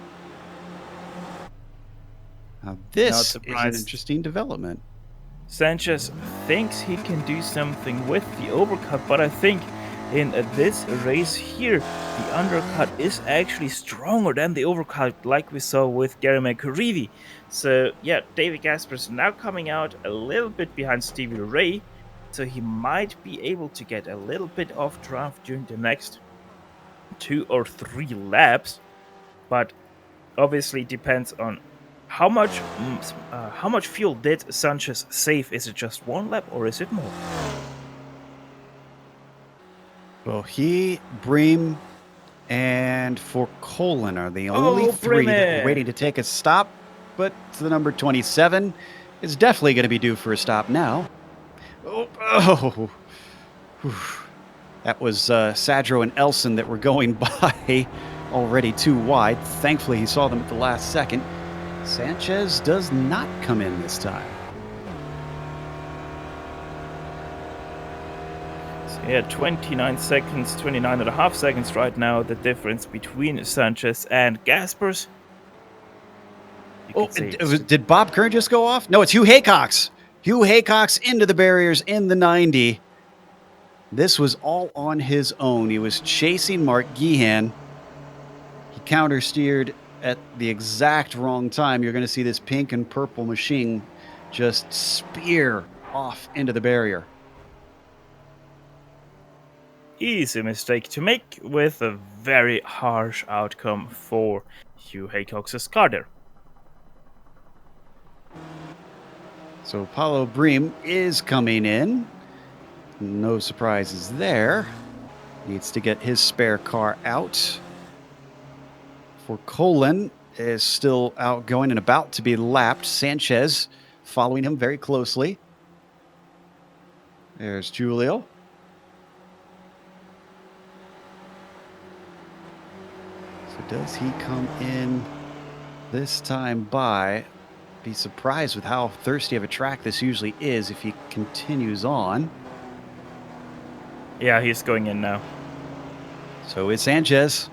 Now, this is an interesting development. Sanchez thinks he can do something with the overcut, but I think in this race here, the undercut is actually stronger than the overcut, like we saw with Gary McCreevy. So yeah, David Gasper's now coming out a little bit behind Stevie Ray, so he might be able to get a little bit of draft during the next 2 or 3 laps, but obviously depends on how much fuel did Sanchez save. Is it just 1 lap or is it more? Well, he, Bream, and Forcolin are the only 3 that are waiting to take a stop, but the number 27 is definitely going to be due for a stop now. That was Sadro and Elson that were going by already too wide. Thankfully, he saw them at the last second. Sanchez does not come in this time. So yeah, 29 seconds, 29 and a half seconds right now, the difference between Sanchez and Gaspers. Did Bob Kern just go off? No, it's Hugh Haycox. Hugh Haycox into the barriers in the 90. This was all on his own. He was chasing Mark Gehan. He counter-steered at the exact wrong time. You're going to see this pink and purple machine just spear off into the barrier. Easy mistake to make with a very harsh outcome for Hugh Haycox's car there. So Paulo Bream is coming in. No surprises there. Needs to get his spare car out. For Colin is still outgoing and about to be lapped. Sanchez following him very closely. There's Julio. So does he come in this time by? Be surprised with how thirsty of a track this usually is if he continues on. Yeah, he's going in now. So is Sanchez.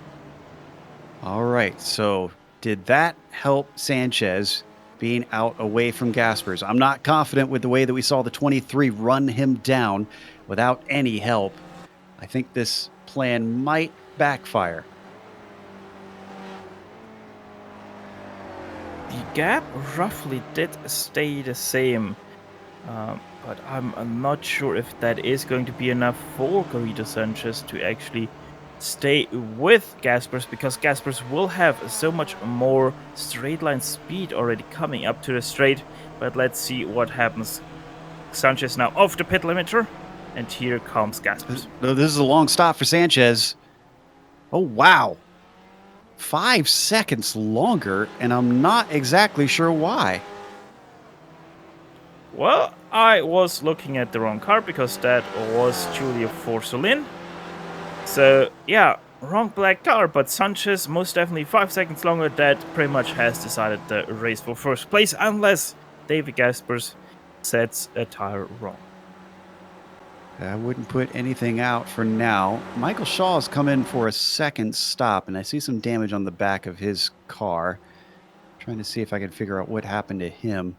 All right, so did that help Sanchez being out away from Gaspers? I'm not confident with the way that we saw the 23 run him down without any help. I think this plan might backfire. The gap roughly did stay the same, but I'm not sure if that is going to be enough for Garrido Sanchez to actually stay with Gaspers, because Gaspers will have so much more straight line speed already coming up to the straight. But let's see what happens. Sanchez now off the pit limiter, and here comes Gaspers. This is a long stop for Sanchez. Oh, wow. 5 seconds longer, and I'm not exactly sure why. Well, I was looking at the wrong car because that was Julio Forsolin. So, yeah, wrong black car, but Sanchez most definitely 5 seconds longer. That pretty much has decided the race for first place, unless David Gaspers sets a tire wrong. I wouldn't put anything out for now. Michael Shaw's come in for a second stop, and I see some damage on the back of his car. Trying to see if I can figure out what happened to him.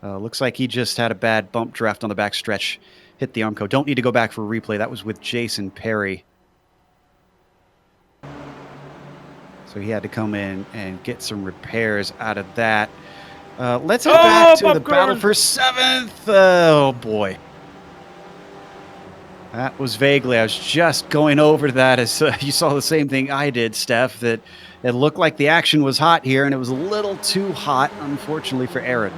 Looks like he just had a bad bump draft on the back stretch. Hit the Armco. Don't need to go back for a replay. That was with Jason Perry. So he had to come in and get some repairs out of that. Let's head back to the battle for 7th. Oh, boy. That was vaguely. I was just going over that as you saw the same thing I did, Steph, that it looked like the action was hot here, and it was a little too hot, unfortunately, for Aaron.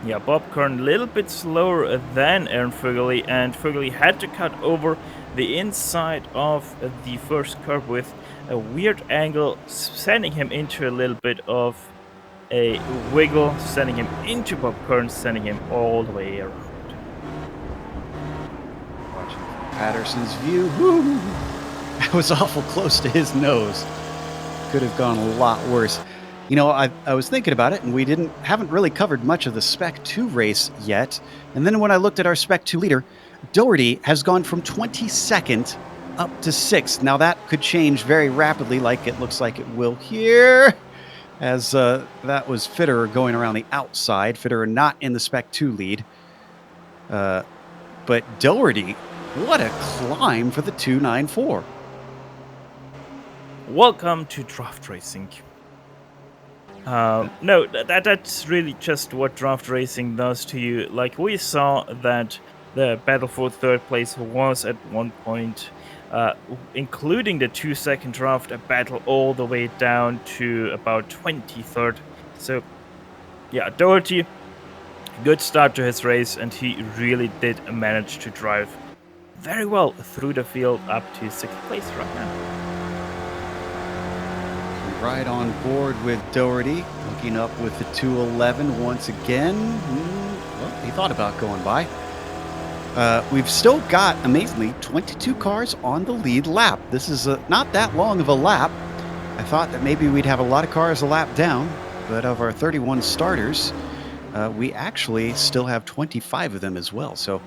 Yeah, Bob Kern a little bit slower than Aaron Fugely, and Fugely had to cut over the inside of the first curve with a weird angle, sending him into a little bit of a wiggle, sending him into Bob Kern, sending him all the way around. Patterson's view. Woo! That was awful close to his nose. Could have gone a lot worse. You know, I was thinking about it, and we haven't really covered much of the Spec 2 race yet. And then when I looked at our Spec 2 leader, Doherty has gone from 22nd up to 6th. Now that could change very rapidly, like it looks like it will here, as that was Fitterer going around the outside. Fitterer not in the Spec 2 lead. But Doherty, what a climb for the 294. Welcome to draft racing. No, that's really just what draft racing does to you. Like, we saw that the battle for third place was at one point, including the 2-second draft, a battle all the way down to about 23rd. So, yeah, Doherty, good start to his race, and he really did manage to drive very well through the field up to 6th place right now. Right on board with Doherty, looking up with the 211 once again. Well, he thought about going by. We've still got, amazingly, 22 cars on the lead lap. This is not that long of a lap. I thought that maybe we'd have a lot of cars a lap down, but of our 31 starters, we actually still have 25 of them as well. So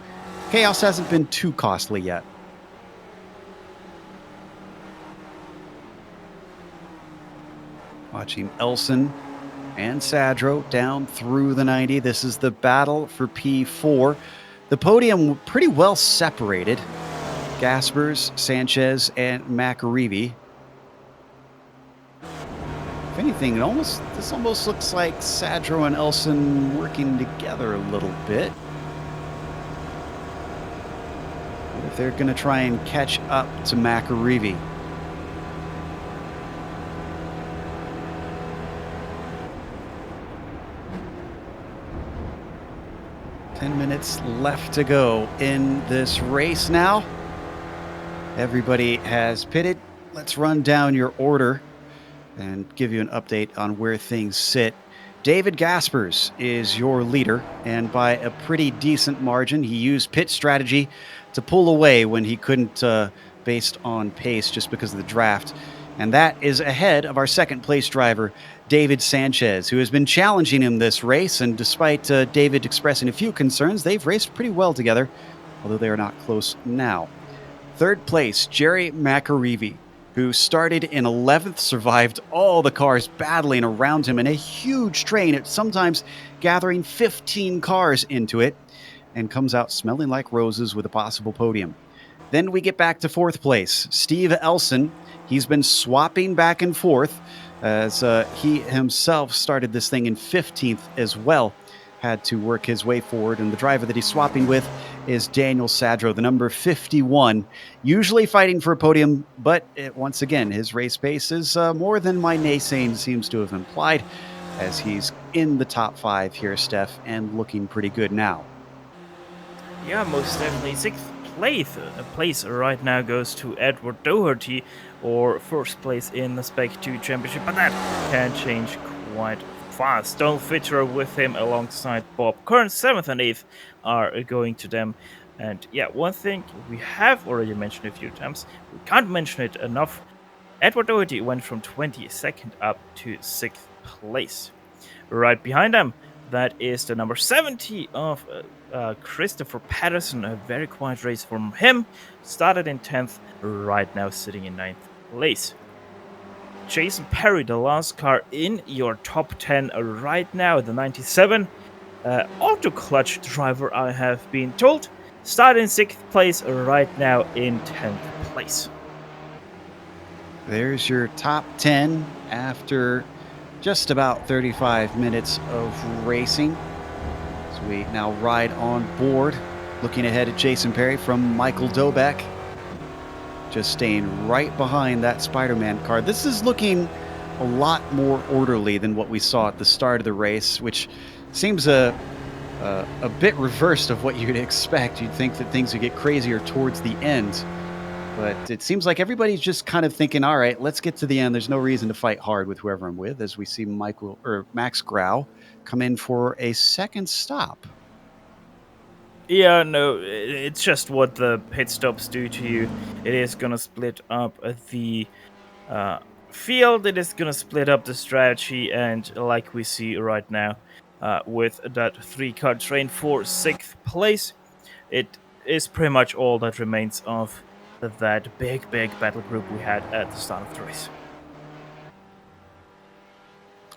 chaos hasn't been too costly yet. Watching Elson and Sadro down through the 90. This is the battle for P4. The podium pretty well separated. Gaspers, Sanchez, and McAreevy. If anything, this almost looks like Sadro and Elson working together a little bit. What if they're going to try and catch up to McAreevy? Minutes left to go in this race now. Everybody has pitted. Let's run down your order and give you an update on where things sit. David Gaspers is your leader, and by a pretty decent margin. He used pit strategy to pull away when he couldn't based on pace just because of the draft. And that is ahead of our second place driver, David Sanchez, who has been challenging him this race. And despite David expressing a few concerns, they've raced pretty well together, although they are not close now. Third place, Jerry McAreevy, who started in 11th, survived all the cars battling around him in a huge train, at sometimes gathering 15 cars into it, and comes out smelling like roses with a possible podium. Then we get back to fourth place, Steve Elson. He's been swapping back and forth as he himself started this thing in 15th as well. Had to work his way forward, and the driver that he's swapping with is Daniel Sadro, the number 51, usually fighting for a podium, but once again, his race pace is more than my naysaying seems to have implied, as he's in the top 5 here, Steph, and looking pretty good now. Yeah, most definitely. 6th place right now goes to Edward Doherty, or first place in the Spec 2 Championship, but that can change quite fast. Donald Fitterer with him alongside Bob Kern, 7th and 8th are going to them. And yeah, one thing we have already mentioned a few times, we can't mention it enough, Edward Doherty went from 22nd up to 6th place. Right behind him, that is the number 70 of Christopher Patterson. A very quiet race from him. Started in 10th, right now sitting in 9th place. Jason Perry, the last car in your top 10 right now, the 97. Auto clutch driver, I have been told. Started in 6th place, right now in 10th place. There's your top 10 after just about 35 minutes of racing. So we now ride on board, looking ahead at Jason Perry from Michael Dobeck, just staying right behind that Spider-Man car. This is looking a lot more orderly than what we saw at the start of the race, which seems a bit reversed of what you'd expect. You'd think that things would get crazier towards the end. But it seems like everybody's just kind of thinking, all right, let's get to the end. There's no reason to fight hard with whoever I'm with, as we see Max Grau come in for a second stop. Yeah, no, it's just what the pit stops do to you. It is going to split up the feel that it's gonna split up the strategy, and like we see right now, with that 3-car train for 6th place, it is pretty much all that remains of that big battle group we had at the start of the race.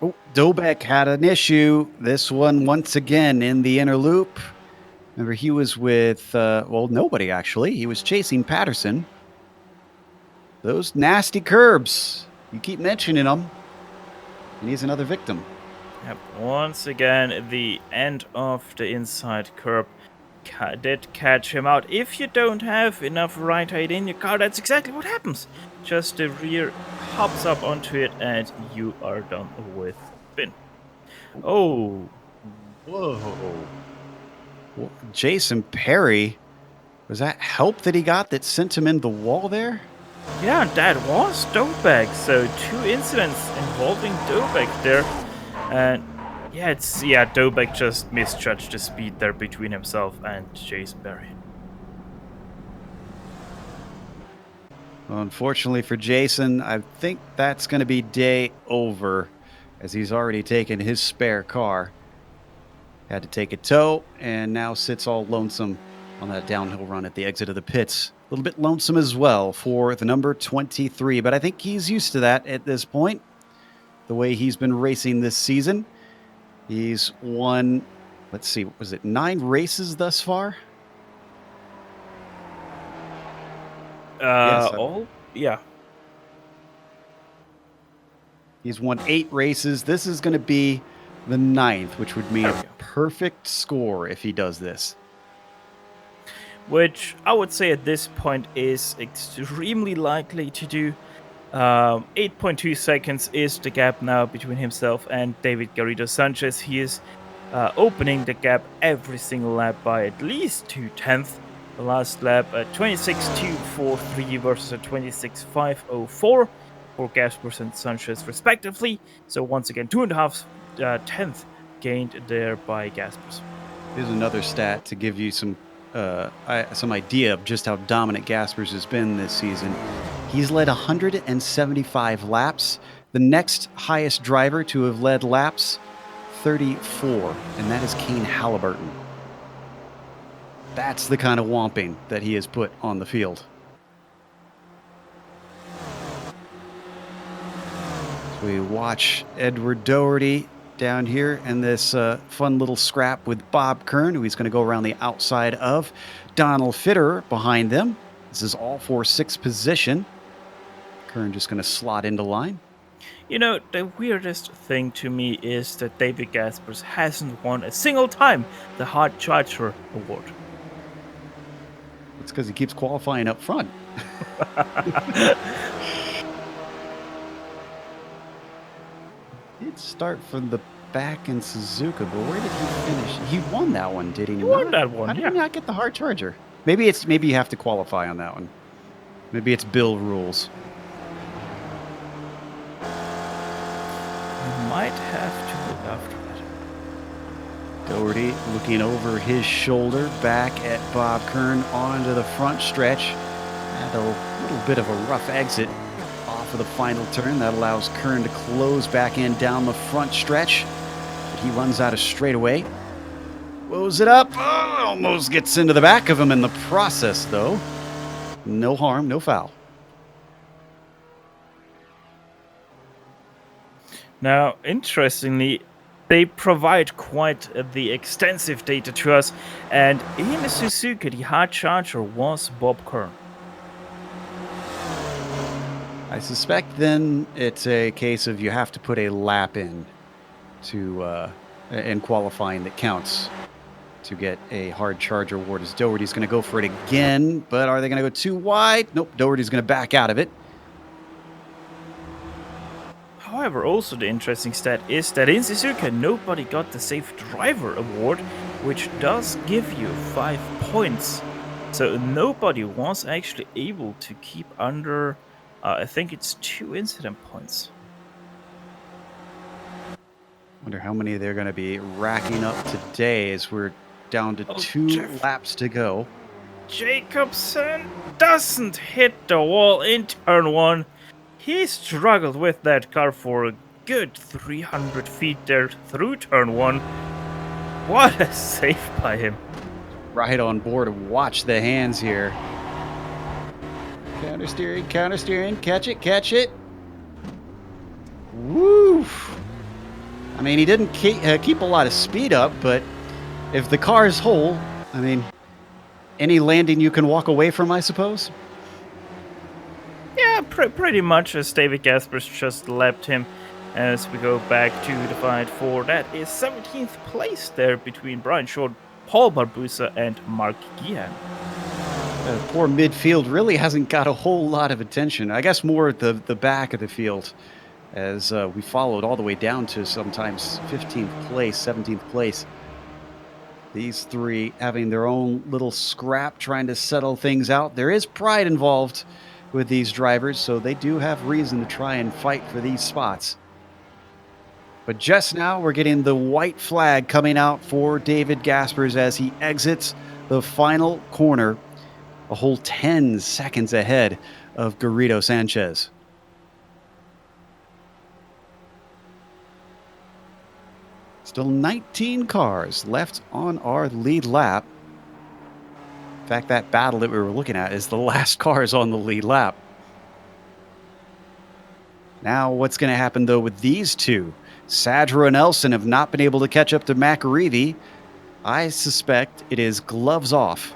Oh, Dobek had an issue. This one once again in the inner loop. Remember, he was with, nobody actually. He was chasing Patterson. Those nasty curbs. You keep mentioning them. And he's another victim. Yep. Once again, the end of the inside curb did catch him out. If you don't have enough right height in your car, that's exactly what happens. Just the rear hops up onto it, and you are done with spin. Oh. Whoa. Well, Jason Perry, was that help that he got that sent him in the wall there? Yeah, that was Dobek. So 2 incidents involving Dobek there. And Dobek just misjudged the speed there between himself and Jason Perry. Well, unfortunately for Jason, I think that's going to be day over, as he's already taken his spare car. Had to take a tow, and now sits all lonesome on that downhill run at the exit of the pits. A little bit lonesome as well for the number 23, but I think he's used to that at this point. The way he's been racing this season. He's won, let's see, was it 9 races thus far? Yeah. He's won 8 races. This is going to be the 9th, which would mean a perfect score if he does this. Which I would say at this point is extremely likely to do. 8.2 seconds is the gap now between himself and David Garrido Sanchez. He is opening the gap every single lap by at least 2/10. The last lap at 26.243 versus a 26.504 for Gaspers and Sanchez respectively. So once again, 2.5 tenth gained there by Gaspers. Here's another stat to give you some idea of just how dominant Gaspers has been this season. He's led 175 laps. The next highest driver to have led laps, 34, and that is Kane Halliburton. That's the kind of whomping that he has put on the field. So we watch Edward Doherty down here in this fun little scrap with Bob Kern, who he's going to go around the outside of. Donald Fitter behind them. This is all for 6th position. Kern just going to slot into line. You know, the weirdest thing to me is that David Gaspers hasn't won a single time the Hard Charger Award. It's because he keeps qualifying up front. He'd start from the back in Suzuka, but where did he finish? He won that one, did he? He won that one. How did he not get the Hard Charger? Maybe you have to qualify on that one. Maybe it's Bill rules. You might have to look after that. Doherty looking over his shoulder back at Bob Kern onto the front stretch. Had a little bit of a rough exit off of the final turn. That allows Kern to close back in down the front stretch. But he runs out of straightaway. Blows it up. Oh, almost gets into the back of him in the process, though. No harm, no foul. Now, interestingly, they provide quite the extensive data to us, and in Suzuka, the Hard Charger was Bob Kern. I suspect then it's a case of you have to put a lap in in qualifying that counts to get a Hard Charger award, as Doherty's going to go for it again, but are they going to go too wide? Nope, Doherty's going to back out of it. However, also the interesting stat is that in Suzuka, nobody got the Safe Driver Award, which does give you 5 points. So nobody was actually able to keep under, I think it's 2 incident points. Wonder how many they're going to be racking up today, as we're down to 2 laps to go. Jacobsen doesn't hit the wall in turn 1. He struggled with that car for a good 300 feet there through turn 1. What a save by him. Right on board. Watch the hands here. Counter steering, catch it. Woo! I mean, he didn't keep a lot of speed up, but if the car is whole, I mean, any landing you can walk away from, I suppose? Yeah, pretty much, as David Gaspers just lapped him. As we go back to the fight for that is 17th place there between Brian Short, Paul Barbusa, and Mark Gehan. Poor midfield really hasn't got a whole lot of attention. I guess more at the back of the field, as we followed all the way down to sometimes 15th place, 17th place. These three having their own little scrap, trying to settle things out. There is pride involved with these drivers, so they do have reason to try and fight for these spots. But just now, we're getting the white flag coming out for David Gaspers as he exits the final corner, a whole 10 seconds ahead of Garrido Sanchez. Still 19 cars left on our lead lap. In fact, that battle that we were looking at is the last cars on the lead lap. Now, what's going to happen, though, with these two? Sadra and Elson have not been able to catch up to McAreevy. I suspect it is gloves off.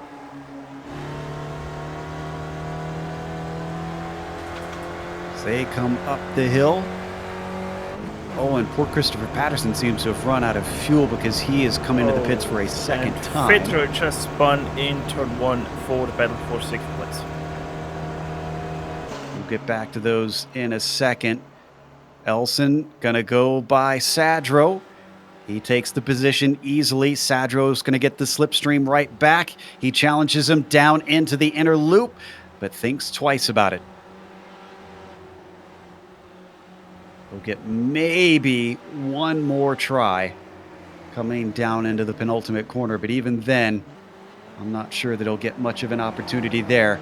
As they come up the hill. Oh, and poor Christopher Patterson seems to have run out of fuel because he is coming to the pits for a second time. Fitro just spun in turn 1 for the battle for 6th place. We'll get back to those in a second. Elson gonna go by Sadro. He takes the position easily. Sadro's gonna get the slipstream right back. He challenges him down into the inner loop, but thinks twice about it. We'll get maybe one more try coming down into the penultimate corner, but even then, I'm not sure that he'll get much of an opportunity there.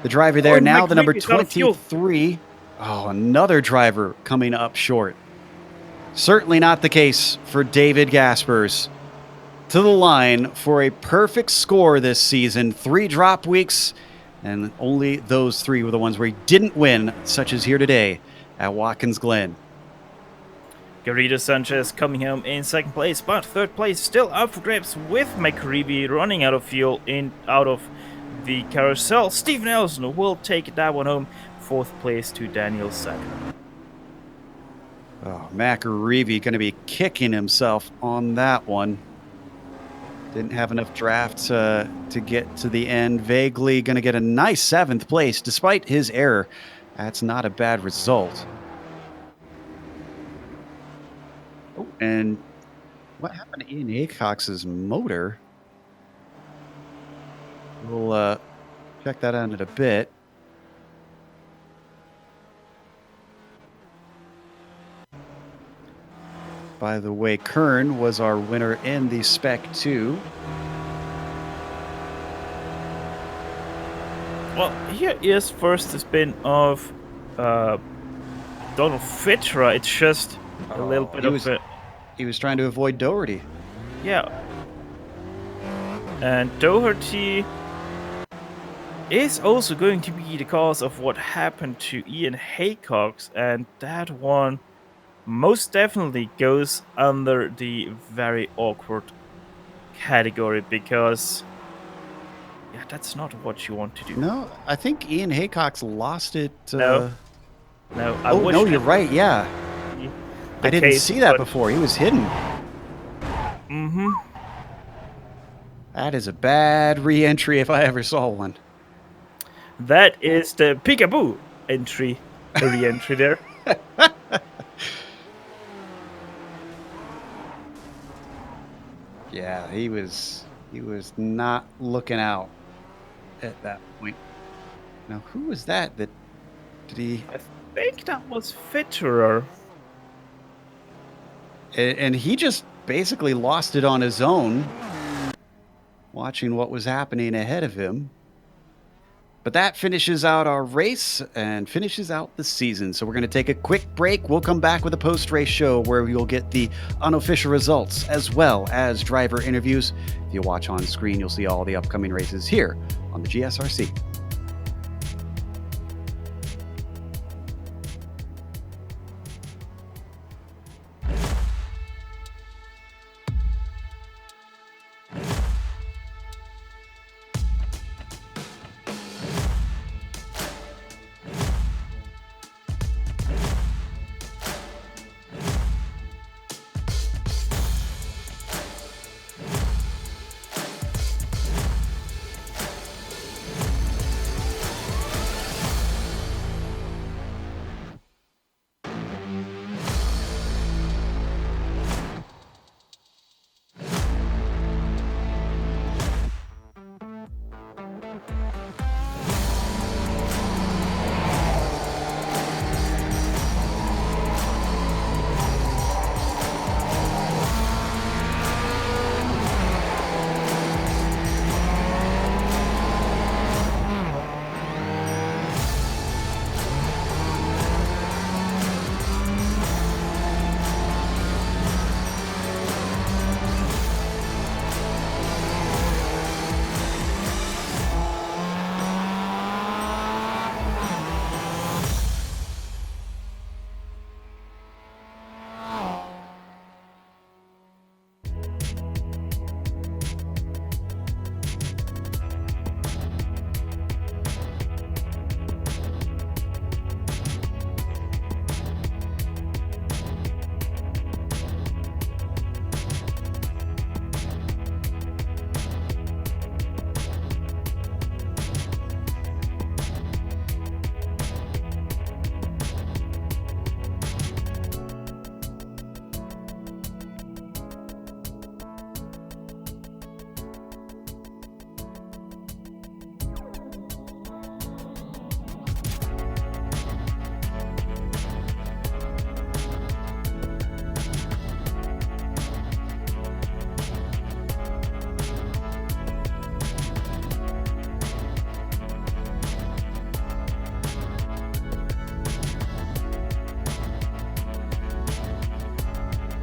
The driver there now, the number 23. Oh, another driver coming up short. Certainly not the case for David Gaspers. To the line for a perfect score this season. 3 drop weeks, and only those 3 were the ones where he didn't win, such as here today at Watkins Glen. Garrido Sanchez coming home in 2nd place, but 3rd place still up for grabs with McAreevy running out of fuel out of the carousel. Steven Elson will take that one home. 4th place to Daniel Sadler. Oh, McAreevy going to be kicking himself on that one. Didn't have enough draft to get to the end. Vaguely going to get a nice 7th place despite his error. That's not a bad result. Oh, and what happened to Ian Aycox's motor? We'll check that out in a bit. By the way, Kern was our winner in the Spec 2. Well, here is first the spin of Donald Fitra. It's just a little bit of a... He was trying to avoid Doherty. Yeah. And Doherty is also going to be the cause of what happened to Ian Haycox, and that one most definitely goes under the very awkward category because, yeah, that's not what you want to do. No, I think Ian Haycox lost it. No, you're right. Yeah, I didn't see that before. He was hidden. Mm-hmm. That is a bad re-entry if I ever saw one. That is the peekaboo re-entry there. Yeah, he was not looking out at that point. Now, who was that? Did he? I think that was Fitterer. And he just basically lost it on his own, watching what was happening ahead of him. But that finishes out our race and finishes out the season. So we're going to take a quick break. We'll come back with a post-race show where we will get the unofficial results as well as driver interviews. If you watch on screen, you'll see all the upcoming races here on the GSRC.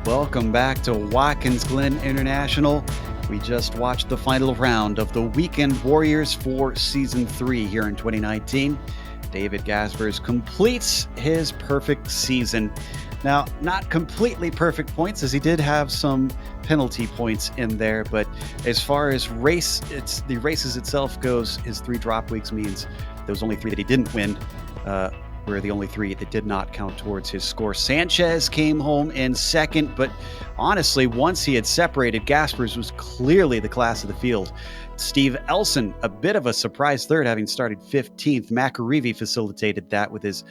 Welcome back to Watkins Glen International. We just watched the final round of the Weekend Warriors for Season 3 here in 2019. David Gaspers completes his perfect season. Now, not completely perfect points, as he did have some penalty points in there, but as far as the races itself goes, his 3 drop weeks means there was only 3 that he didn't win. Were the only 3 that did not count towards his score. Sanchez came home in second, but honestly, once he had separated, Gaspers was clearly the class of the field. Steve Elson, a bit of a surprise third, having started 15th. Macarivi facilitated that with his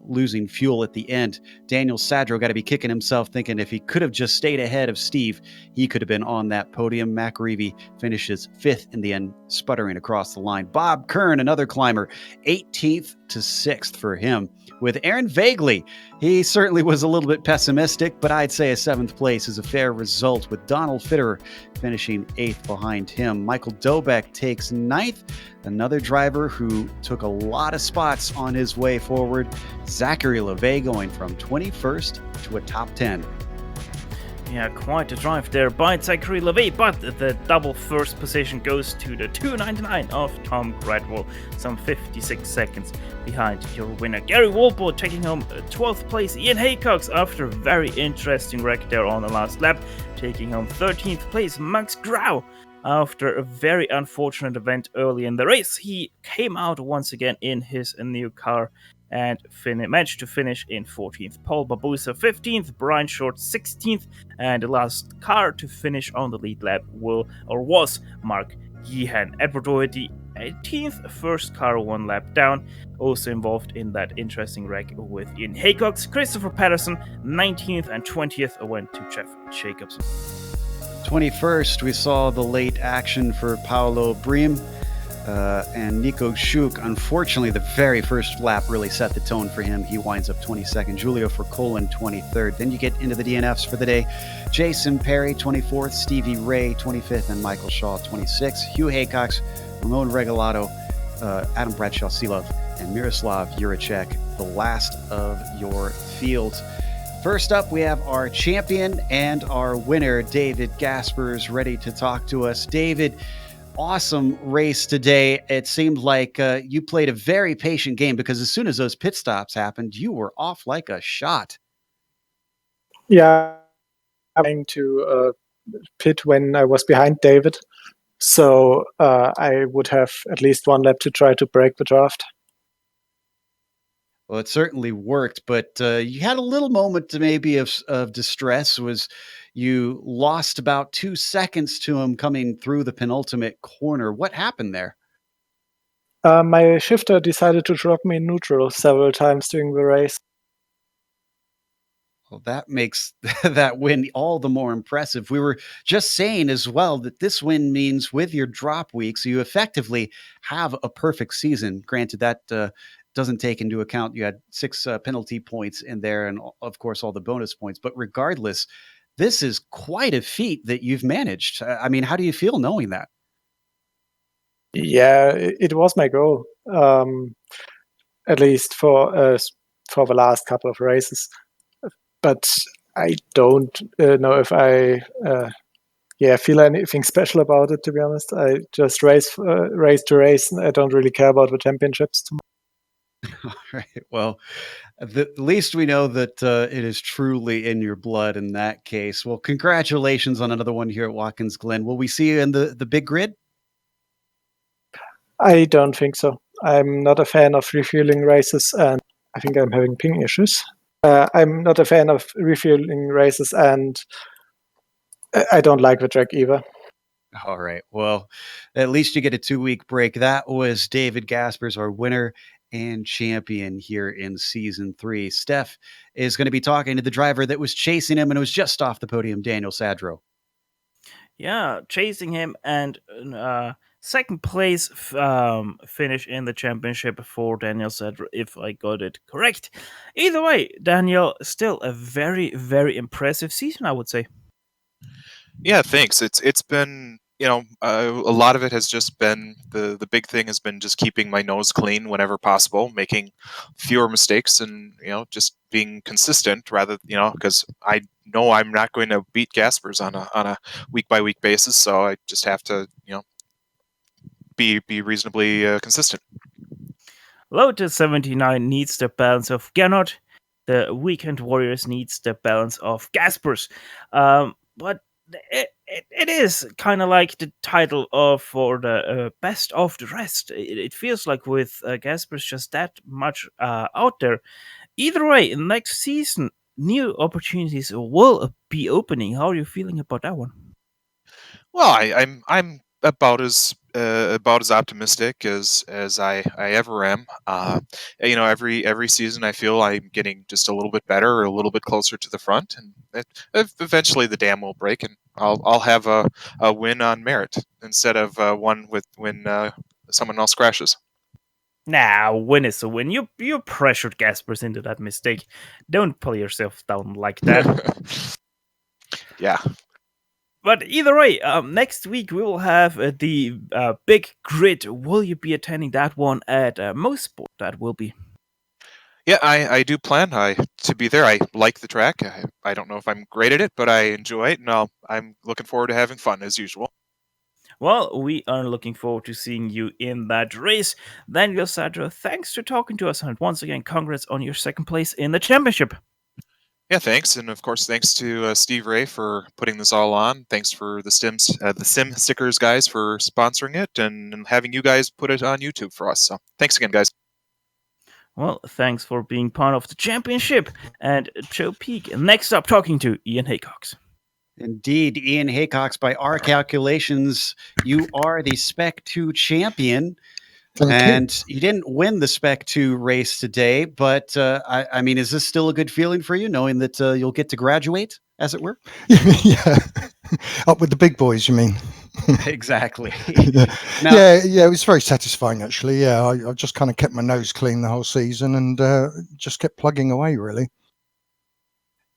losing fuel at the end. Daniel Sadro got to be kicking himself, thinking if he could have just stayed ahead of Steve, he could have been on that podium. Macarivi finishes 5th in the end, sputtering across the line. Bob Kern, another climber, 18th to 6th for him. With Aaron Vagley, he certainly was a little bit pessimistic, but I'd say a 7th place is a fair result, with Donald Fitterer finishing 8th behind him. Michael Dobeck takes 9th, another driver who took a lot of spots on his way forward. Zachary LeVay going from 21st to a top 10. Yeah, quite a drive there by Zachary LeVay, but the double first position goes to the 299 of Tom Gradwell, some 56 seconds behind your winner. Gary Walpole taking home 12th place. Ian Haycox, after a very interesting wreck there on the last lap, taking home 13th place. Max Grau, after a very unfortunate event early in the race, he came out once again in his new car and managed to finish in 14th. Paul Babusa 15th, Brian Short 16th, and the last car to finish on the lead lap was Mark Gehan. Edward Doherty 18th, first car 1 lap down, also involved in that interesting wreck with Ian Haycox. Christopher Patterson 19th and 20th went to Jeff Jacobson. 21st, we saw the late action for Paolo Bream. And Nico Schuk, unfortunately, the very first lap really set the tone for him. He winds up 22nd. Julio Forcolan, 23rd. Then you get into the DNFs for the day. Jason Perry, 24th. Stevie Ray, 25th. And Michael Shaw, 26th. Hugh Haycox, Ramon Regalado, Adam Bradshaw Silov and Miroslav Juracek, the last of your fields. First up, we have our champion and our winner, David Gaspers, ready to talk to us. David, awesome race today. It seemed like you played a very patient game because as soon as those pit stops happened, you were off like a shot. Yeah, I'm trying to pit when I was behind David. So I would have at least one lap to try to break the draft. Well, it certainly worked, but you had a little moment to maybe of distress. Was you lost about 2 seconds to him coming through the penultimate corner? What happened there? My shifter decided to drop me in neutral several times during the race. Well, that makes that win all the more impressive. We were just saying as well that this win means with your drop weeks, you effectively have a perfect season. Granted, that doesn't take into account you had 6 penalty points in there and, of course, all the bonus points. But regardless, this is quite a feat that you've managed. I mean, how do you feel knowing that? Yeah, it was my goal, at least for the last couple of races. But I don't know if I feel anything special about it, to be honest. I just race to race, and I don't really care about the championships too much. All right. Well, at least we know that it is truly in your blood in that case. Well, congratulations on another one here at Watkins Glen. Will we see you in the big grid? I don't think so. I'm not a fan of refueling races, and I think I'm having ping issues. I'm not a fan of refueling races, and I don't like the track either. All right. Well, at least you get a 2-week break. That was David Gaspers, our winner and champion here in season 3. Steph is going to be talking to the driver that was chasing him and was just off the podium, Daniel Sadro. Yeah, chasing him and second place finish in the championship for Daniel Sadro, if I got it correct. Either way, Daniel, still a very, very impressive season, I would say. Yeah, thanks. It's been, a lot of it has just been the big thing has been just keeping my nose clean whenever possible, making fewer mistakes, and just being consistent rather, because I know I'm not going to beat Gaspers on a week by week basis, so I just have to be reasonably consistent. Lotus 79 needs the balance of Gernot. The Weekend Warriors needs the balance of Gaspers. But it is kind of like the title for the best of the rest. It feels like with Gaspers just that much out there. Either way, next season, new opportunities will be opening. How are you feeling about that one? Well, I'm about as optimistic as I ever am. Every season I feel I'm getting just a little bit better, or a little bit closer to the front, and eventually the dam will break, and I'll have a win on merit instead of one when someone else crashes. Nah, win is a win. You pressured Gaspers into that mistake. Don't pull yourself down like that. Yeah. But either way, next week we will have the big grid. Will you be attending that one at Mosport? That will be. Yeah, I do plan to be there. I like the track. I don't know if I'm great at it, but I enjoy it, and I'm looking forward to having fun as usual. Well, we are looking forward to seeing you in that race. Daniel Sadro, thanks for talking to us, and once again, congrats on your second place in the championship. Yeah, thanks, and of course, thanks to Steve Ray for putting this all on. Thanks for the Sim Stickers guys for sponsoring it, and having you guys put it on YouTube for us. So, thanks again, guys. Well, thanks for being part of the championship. And Joe Peak, next up, talking to Ian Haycox. Indeed, Ian Haycox, by our calculations, you are the Spec 2 champion. And you didn't win the Spec 2 race today, but I mean, is this still a good feeling for you, knowing that you'll get to graduate, as it were? Yeah, up with the big boys, you mean? Exactly. Now, yeah, it was very satisfying, actually. Yeah, I just kind of kept my nose clean the whole season and just kept plugging away, really.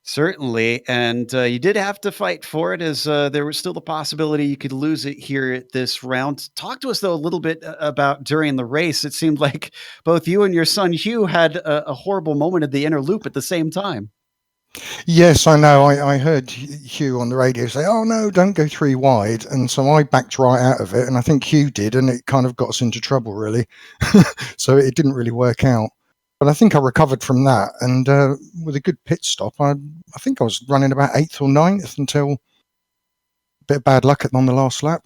Certainly, and you did have to fight for it, as there was still the possibility you could lose it here at this round. Talk to us, though, a little bit about during the race. It seemed like both you and your son Hugh had a horrible moment at the inner loop at the same time. Yes, I know. I heard Hugh on the radio say, "Oh no, don't go 3 wide," and so I backed right out of it, and I think Hugh did, and it kind of got us into trouble, really. So it didn't really work out. But I think I recovered from that, and with a good pit stop, I think I was running about 8th or 9th until a bit of bad luck on the last lap.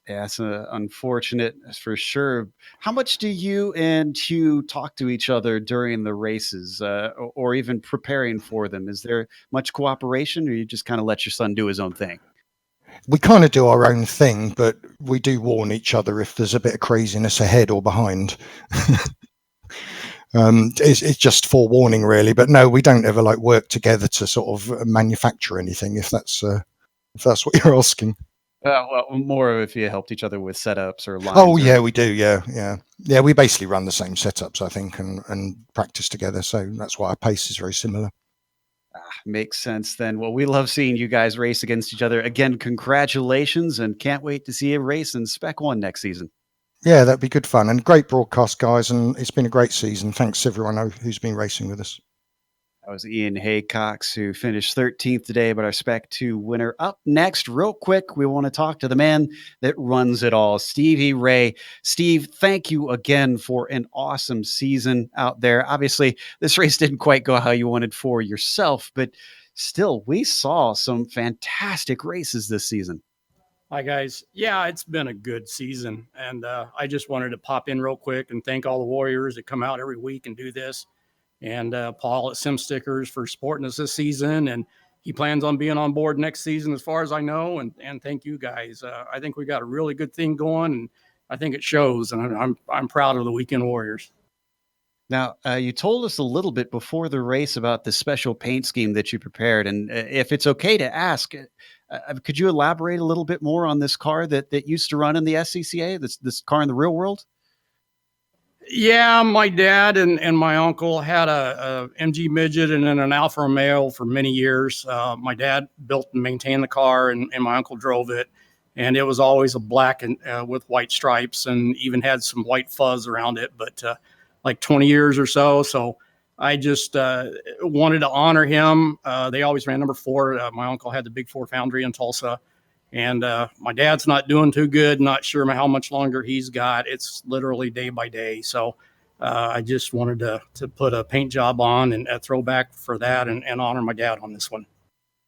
Yeah, it's unfortunate for sure. How much do you and Hugh talk to each other during the races, or even preparing for them? Is there much cooperation, or you just kind of let your son do his own thing? We kind of do our own thing, but we do warn each other if there's a bit of craziness ahead or behind. It's just forewarning, really. But no, we don't ever work together to sort of manufacture anything, if that's what you're asking. Well, more if you helped each other with setups or lines. Oh, yeah, we do. Yeah. We basically run the same setups, I think, and practice together. So that's why our pace is very similar. Makes sense then. Well, we love seeing you guys race against each other. Again, congratulations, and can't wait to see you race in Spec 1 next season. Yeah, that'd be good fun, and great broadcast, guys, and it's been a great season. Thanks everyone who's been racing with us. That was Ian Haycox, who finished 13th today, but our Spec 2 winner. Up next, real quick, we want to talk to the man that runs it all, Stevie Ray. Steve, thank you again for an awesome season out there. Obviously, this race didn't quite go how you wanted for yourself, but still, we saw some fantastic races this season. Hi, guys. Yeah, it's been a good season, and I just wanted to pop in real quick and thank all the Warriors that come out every week and do this. And Paul at Sim Stickers for supporting us this season, and he plans on being on board next season as far as I know. And thank you guys. I think we got a really good thing going, and I think it shows. And I'm proud of the Weekend Warriors. Now, you told us a little bit before the race about the special paint scheme that you prepared, and if it's okay to ask, could you elaborate a little bit more on this car that used to run in the SCCA, this car in the real world? Yeah, my dad and my uncle had a MG Midget and then an Alfa Romeo for many years. My dad built and maintained the car, and my uncle drove it. And it was always a black and with white stripes, and even had some white fuzz around it, but like 20 years or so. So I just wanted to honor him. They always ran number 4. My uncle had the Big 4 foundry in Tulsa. And my dad's not doing too good. Not sure how much longer he's got. It's literally day by day. So I just wanted to put a paint job on and a throwback for that and honor my dad on this one.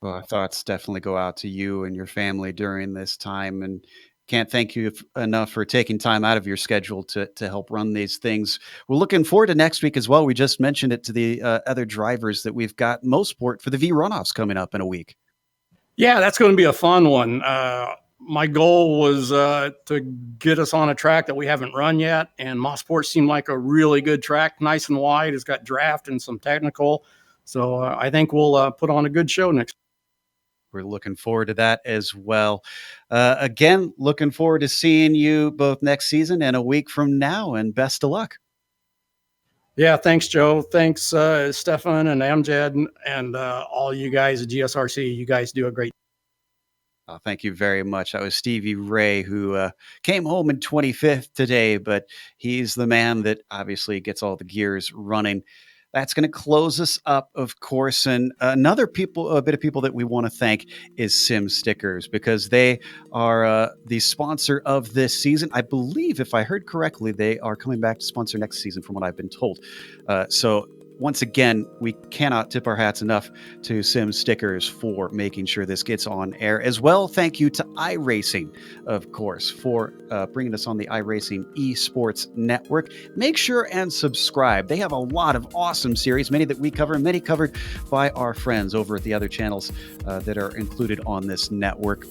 Well, our thoughts definitely go out to you and your family during this time, and can't thank you enough for taking time out of your schedule to help run these things. We're looking forward to next week as well. We just mentioned it to the other drivers that we've got Mosport for the V runoffs coming up in a week. Yeah, that's going to be a fun one. My goal was to get us on a track that we haven't run yet, and Mosport seemed like a really good track, nice and wide. It's got draft and some technical, so I think we'll put on a good show next. We're looking forward to that as well. Again, looking forward to seeing you both next season and a week from now, and best of luck. Yeah, thanks, Joe. Thanks, Stefan and Amjad and all you guys at GSRC. You guys do a great job. Thank you very much. That was Stevie Ray, who came home in 25th today, but he's the man that obviously gets all the gears running. That's going to close us up, of course. And a bit of people that we want to thank is Sim Stickers, because they are the sponsor of this season. I believe, if I heard correctly, they are coming back to sponsor next season, from what I've been told. So once again, we cannot tip our hats enough to Sim Stickers for making sure this gets on air as well. Thank you to iRacing, of course, for bringing us on the iRacing eSports Network. Make sure and subscribe. They have a lot of awesome series, many that we cover, many covered by our friends over at the other channels that are included on this network.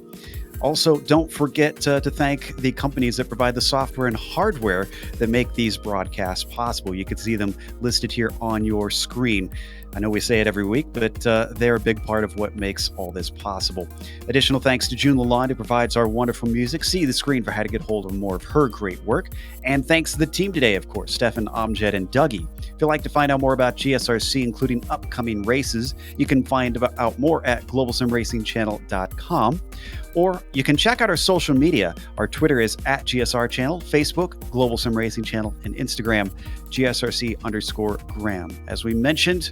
Also, don't forget to thank the companies that provide the software and hardware that make these broadcasts possible. You can see them listed here on your screen. I know we say it every week, but they're a big part of what makes all this possible. Additional thanks to June Lalonde, who provides our wonderful music. See the screen for how to get hold of more of her great work. And thanks to the team today, of course, Stefan, Amjad, and Dougie. If you'd like to find out more about GSRC, including upcoming races, you can find out more at globalsimracingchannel.com. Or you can check out our social media. Our Twitter is at GSR Channel, Facebook, Global Sim Racing Channel, and Instagram, GSRC_Graham. As we mentioned,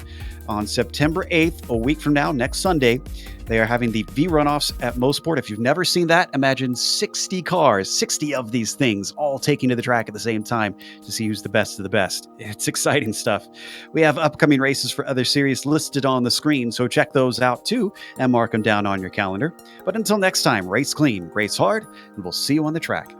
on September 8th, a week from now, next Sunday, they are having the V runoffs at Mosport. If you've never seen that, imagine 60 cars, 60 of these things, all taking to the track at the same time to see who's the best of the best. It's exciting stuff. We have upcoming races for other series listed on the screen, so check those out too and mark them down on your calendar. But until next time, race clean, race hard, and we'll see you on the track.